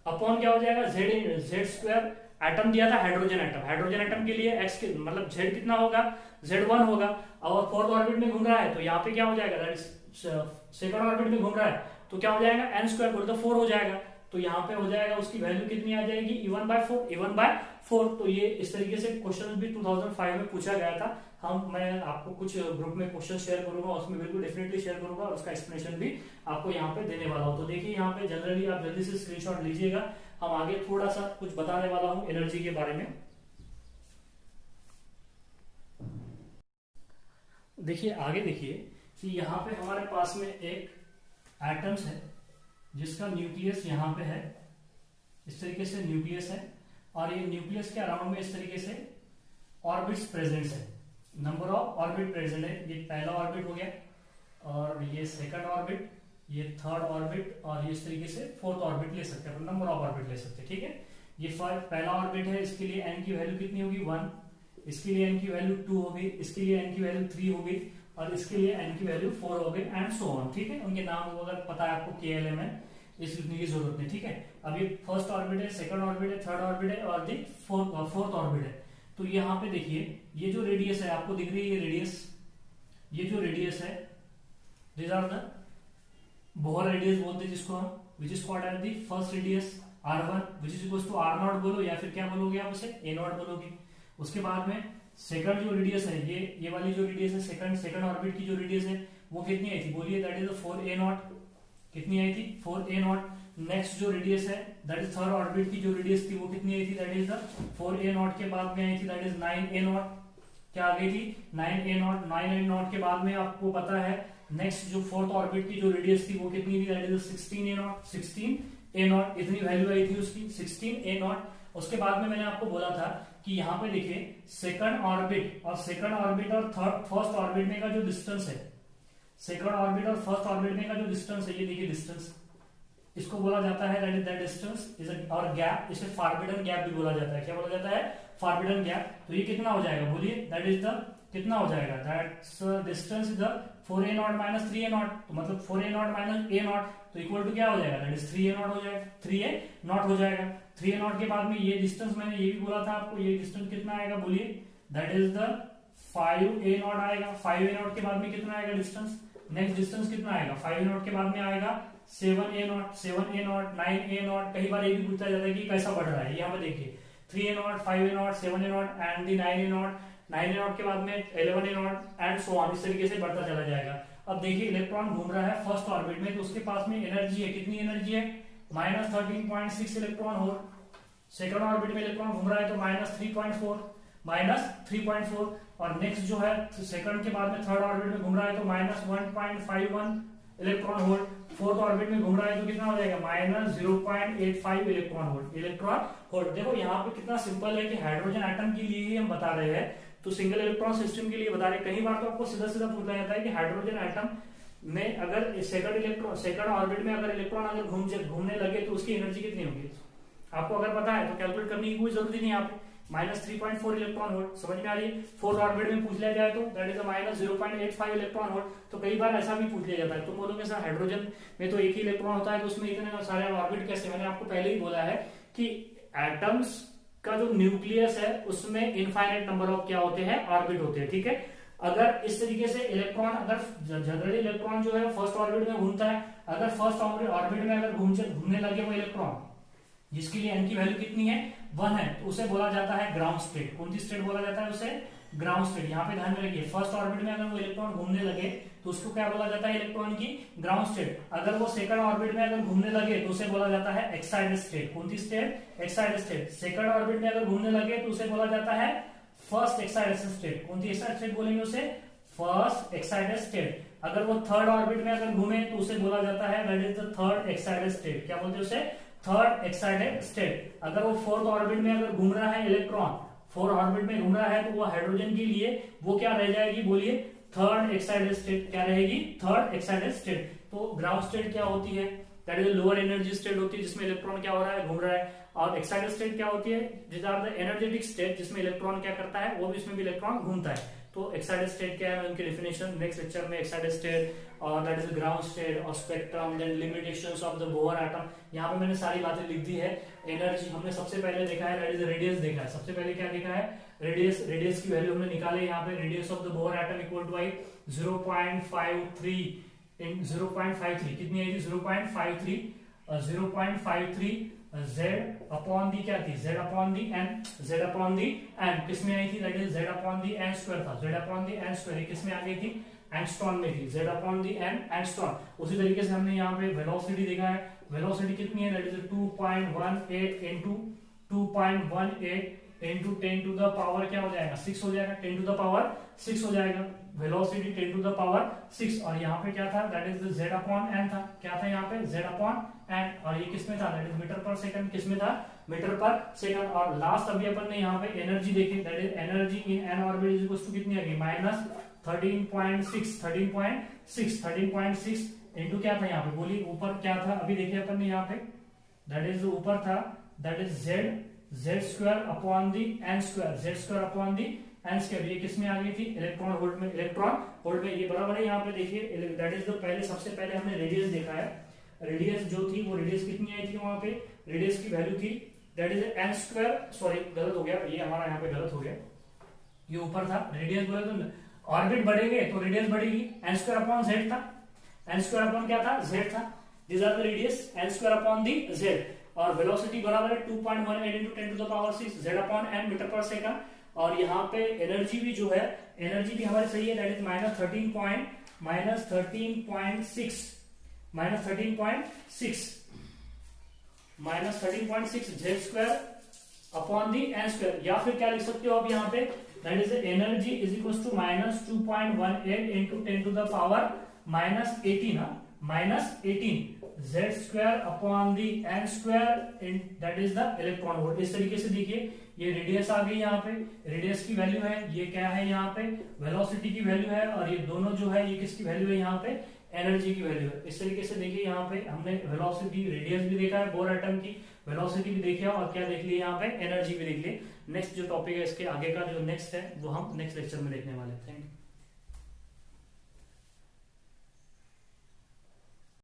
अपॉन क्या हो जाएगा Z स्क्वायर। एटम दिया था हाइड्रोजन एटम, हाइड्रोजन एटम के लिए x के मतलब Z कितना होगा, Z1 होगा। और फोर्थ ऑर्बिट में घूम रहा है तो यहाँ पे क्या हो जाएगा, दैट इज सेकंड ऑर्बिट में घूम रहा है, तो क्या हो जाएगा n स्क्वायर बोले तो 4 हो जाएगा। तो यहाँ पे हो जाएगा उसकी वैल्यू कितनी आ जाएगी, E1/4। तो ये इस तरीके से क्वेश्चन भी 2005 में पूछा गया था। मैं आपको कुछ ग्रुप में क्वेश्चन शेयर करूंगा, उसमें बिल्कुल डेफिनेटली शेयर करूंगा, और उसका एक्सप्लेनेशन भी आपको यहाँ पे देने वाला हूँ। तो देखिए यहाँ पे जनरली आप जल्दी से स्क्रीनशॉट लीजिएगा, हम आगे थोड़ा सा कुछ बताने वाला हूँ एनर्जी के बारे में। देखिए आगे देखिए कि यहाँ पे हमारे पास में एक एटम्स है जिसका न्यूक्लियस यहाँ पे है, इस तरीके से न्यूक्लियस है, और ये न्यूक्लियस के अराउंड में इस तरीके से ऑर्बिट्स प्रेजेंट है, नंबर ऑफ ऑर्बिट प्रेजेंट है। ये पहला ऑर्बिट हो गया, और ये सेकंड ऑर्बिट, ये थर्ड ऑर्बिट, और ये इस तरीके से फोर्थ ऑर्बिट ले सकते हैं, नंबर ऑफ ऑर्बिट ले सकते हैं, ठीक है। ये पहला ऑर्बिट है, इसके लिए n की वैल्यू कितनी होगी 1, इसके लिए n की वैल्यू 2 होगी, इसके लिए n की वैल्यू 3 होगी, और इसके लिए n की वैल्यू 4 हो गई, एंड सो ऑन, ठीक है। उनके नाम अगर पता है आपको KLM है, इस लिखने की जरूरत नहीं, ठीक है। अब ये फर्स्ट ऑर्बिट है, सेकंड ऑर्बिट है, थर्ड ऑर्बिट है, और दी फोर्थ ऑर्बिट है। तो यहाँ पे देखिए ये जो रेडियस है आपको दिख रही है, ये रेडियस, ये जो रेडियस है, this are the Bohr radius बोलते हैं जिसको हम, which is called as the first radius R1 which is equal to R0 बोलो, या फिर क्या बोलोगे आप उसे A0 बोलोगे। उसके बाद में सेकंड जो रेडियस है, ये वाली जो रेडियस है, सेकंड ऑर्बिट की जो रेडियस है वो कितनी आई थी, बोलिए, दैट इज 4A0। कितनी आई थी 4A0। नेक्स्ट जो रेडियस है दैट इज थर्ड ऑर्बिट की जो रेडियस थी वो कितनी आई थी, दैट इज द 4A0 के बाद में आई थी, दैट इज 9A0। क्या आ गई थी 9A0। 9A0 के बाद में आपको पता है नेक्स्ट जो फोर्थ ऑर्बिट की जो रेडियस थी वो कितनी थी, दैट इज 16A0। इतनी वैल्यू आई थी उसकी 16A0। उसके बाद में मैंने आपको बोला था कि यहाँ पे देखिए सेकंड ऑर्बिट और फर्स्ट ऑर्बिट में का जो डिस्टेंस है, सेकंड ऑर्बिट और फर्स्ट ऑर्बिट में का जो डिस्टेंस है, ये देखिए डिस्टेंस, इसको बोला जाता है दैट डिस्टेंस इज और गैप, इसे फॉरबिडन गैप भी बोला जाता है। क्या बोला जाता है, फॉरबिडन गैप। तो ये कितना हो जाएगा बोलिए, दैट इज द कितना हो जाएगा, that's distance is the 4A0 minus 3A0। तो मतलब 4A0 माइनस A0 तो इक्वल टू क्या हो जाएगा, दैट इज 3A0 हो जाएगा, 3A0 हो जाएगा। 3A0 के बाद में ये डिस्टेंस मैंने ये भी बोला था आपको, ये डिस्टेंस कितना आएगा बोलिए, दैट इज द 5A0 आएगा। 5A0 के बाद में कितना आएगा डिस्टेंस, नेक्स्ट डिस्टेंस कितना आएगा 5A0 के बाद में आएगा 7A0, 9A0। कई बार ये भी पूछा जाता है कि कैसा बढ़ रहा है, यहाँ पे देखिए 3A0, 5A0, 7A0 and the 9A0। 9A0 के बाद में 11A0 एंड सो ऑन, इस तरीके से बढ़ता चला जाएगा। अब देखिए इलेक्ट्रॉन घूम रहा है फर्स्ट ऑर्बिट में, तो उसके पास में एनर्जी है, कितनी एनर्जी है, -13.6 इलेक्ट्रॉन वोल्ट। सेकंड ऑर्बिट में इलेक्ट्रॉन घूम रहा है तो -3.4। और नेक्स्ट जो है सेकंड के बाद में थर्ड ऑर्बिट में घूम रहा है तो -1.51 इलेक्ट्रॉन वोल्ट। फोर्थ ऑर्बिट में घूम रहा है तो कितना हो जाएगा, -0.85 इलेक्ट्रॉन वोल्ट। देखो यहाँ पे कितना सिंपल है कि हाइड्रोजन एटम के लिए ही हम बता रहे हैं, तो सिंगल इलेक्ट्रॉन सिस्टम के लिए बता रहे, कई बार तो आपको सीधा सीधा पूछा जाता है कि हाइड्रोजन एटम में अगर सेकंड ऑर्बिट में अगर इलेक्ट्रॉन अगर घूमने लगे तो उसकी एनर्जी कितनी होगी, आपको अगर पता है तो कैलकुलेट करने की कोई जरूरत नहीं है यहाँ पे। -3.4 इलेक्ट्रॉन वोल्ट, समझ में आ रही है। फोर्थ ऑर्बिट में पूछ लिया जाए तो दैट इज -0.85 इलेक्ट्रॉन वोल्ट। तो कई बार ऐसा भी पूछ लिया जाता है। तो बोलोगे सर हाइड्रोजन में तो एक ही इलेक्ट्रॉन होता है तो उसमें इतने सारे ऑर्बिट कैसे? मैंने आपको पहले ही बोला है कि एटम्स का जो न्यूक्लियस है उसमें इनफाइनाइट नंबर ऑफ क्या होते हैं, ऑर्बिट होते हैं, ठीक है। अगर इस तरीके से इलेक्ट्रॉन, अगर जनरली इलेक्ट्रॉन जो है फर्स्ट ऑर्बिट में घूमता है, अगर फर्स्ट ऑर्बिट में अगर घूमने लगे वो इलेक्ट्रॉन जिसके लिए n की वैल्यू कितनी है, 1 है, तो उसे बोला जाता है ग्राउंड स्टेट। कौन सी स्टेट बोला जाता है उसे? Ground state. यहाँ पे ध्यान में रखिए, फर्स्ट ऑर्बिट में अगर वो इलेक्ट्रॉन घूमने लगे तो उसको क्या बोला जाता है, इलेक्ट्रॉन की ग्राउंड स्टेट। अगर वो सेकंड ऑर्बिट में अगर घूमने लगे तो उसे बोला जाता है एक्साइटेड स्टेट। कौन सी state? Excited state. Second orbit में अगर घूमने लगे तो उसे बोला जाता है फर्स्ट एक्साइटेशन स्टेट। कौन सी एक्साइटेड स्टेट बोलेंगे उसे? First excited state. अगर वो थर्ड ऑर्बिट में अगर घूमे तो उसे बोला जाता है that is the third excited state. क्या बोलते हैं उसे? Third excited state. अगर वो फोर्थ ऑर्बिट में अगर घूम रहा है इलेक्ट्रॉन, फोर्थ ऑर्बिट में घूम रहा है तो वो हाइड्रोजन के लिए वो क्या रह जाएगी, बोलिए? Third excited state. क्या रहेगी? Third excited state. तो ग्राउंड स्टेट क्या होती है? That is lower energy state होती है जिसमें इलेक्ट्रॉन क्या हो रहा है, घूम रहा है। और एक्साइटेड स्टेट क्या होती है? This are the energetic state जिसमें इलेक्ट्रॉन क्या करता है, वो भी इसमें भी इलेक्ट्रॉन घूमता है। तो एक्साइटेड स्टेट क्या है, उनकी डेफिनेशन नेक्स्ट लेक्चर में। एक्साइटेड स्टेट और दैट इज ग्राउंड स्टेट और spectrum, then limitations of the Bohr atom. यहाँ पे मैंने सारी बातें लिख दी है। एनर्जी हमने सबसे पहले देखा है, दैट इज रेडियस देखा है। सबसे पहले क्या देखा है? रेडियस की वैल्यू हमने निकाले यहाँ पे। Radius of the Bohr atom equal to आई 0.53 इन 0.53 कितनी आई थी? 0.53 z अपॉन दी क्या थी? z अपॉन दी n किसमें आई थी? That is z upon the n square था। z upon the n square किसमें आ गई थी? एंगस्ट्रॉन में थी। z upon the n angstrom. उसी तरीके से हमने यहाँ पे वेलोसिटी देखा है। वेलोसिटी कितनी है? That is 2.18 into 2.18 into 10 to the power क्या हो जाएगा? 6 हो जाएगा। 10 टू द पावर 6 हो जाएगा। Velocity 10 to the power 6। और यहाँ पे क्या था? That is z upon n था। क्या था यहाँ पे? z upon n। और ये किसमें था? दैट इज मीटर पर सेकंड। किसमें था? मीटर पर सेकंड। और लास्ट अभी अपन ने यहाँ पे एनर्जी देखी। That is energy in n orbit is equal to कितनी आ गई? -13.6 इंटू क्या था यहाँ पे, बोलिए? ऊपर क्या था अभी देखिए अपन ने यहाँ पे? दैट इज ऊपर था, that is z square upon the n square. z square upon the n square. ये किसमें आ गई थी? इलेक्ट्रॉन वोल्ट में। इलेक्ट्रॉन वोल्ट में। ये बराबर है यहाँ पे देखिए। दैट इज द पहले, सबसे पहले हमने रेडियस देखा है। रेडियस जो थी वो रेडियस कितनी आई थी वहां पे? रेडियस की वैल्यू थी that is n square. Sorry गलत हो गया, ये हमारा यहाँ पे गलत हो गया। ये ऊपर था, रेडियस बोले तो ऑर्बिट बढ़ेंगे तो रेडियस बढ़ेगी। n स्क्वायर अपॉन z था। n स्क्वायर अपॉन क्या था? z था। This are the radius, n square upon the z। और वेलोसिटी बराबर है 2.18 into 10 to the power 6 z upon n metre पर सेकंड। और यहाँ पे एनर्जी भी जो है, एनर्जी भी हमारी सही है। That is -13.6 z square upon the n square. या फिर क्या लिख सकते हो आप यहाँ पे? That is energy is equal to -2.18 into 10 to the power -18 z square upon the n square in that is the electron volt. इस तरीके से देखिए, ये रेडियस आ गई यहाँ पे, रेडियस की वैल्यू है। ये क्या है यहाँ पे? वेलोसिटी की वैल्यू है। और ये दोनों जो है ये किसकी वैल्यू है यहाँ पे? एनर्जी की वैल्यू है। इस तरीके से देखिए, यहाँ पे हमने वेलोसिटी, रेडियस भी देखा है, बोर एटम की वेलोसिटी भी देखी है, और क्या देख लिया यहाँ पे? एनर्जी भी देख ली। नेक्स्ट जो टॉपिक है इसके आगे का जो नेक्स्ट है वो हम नेक्स्ट लेक्चर में देखने वाले हैं। Thank you.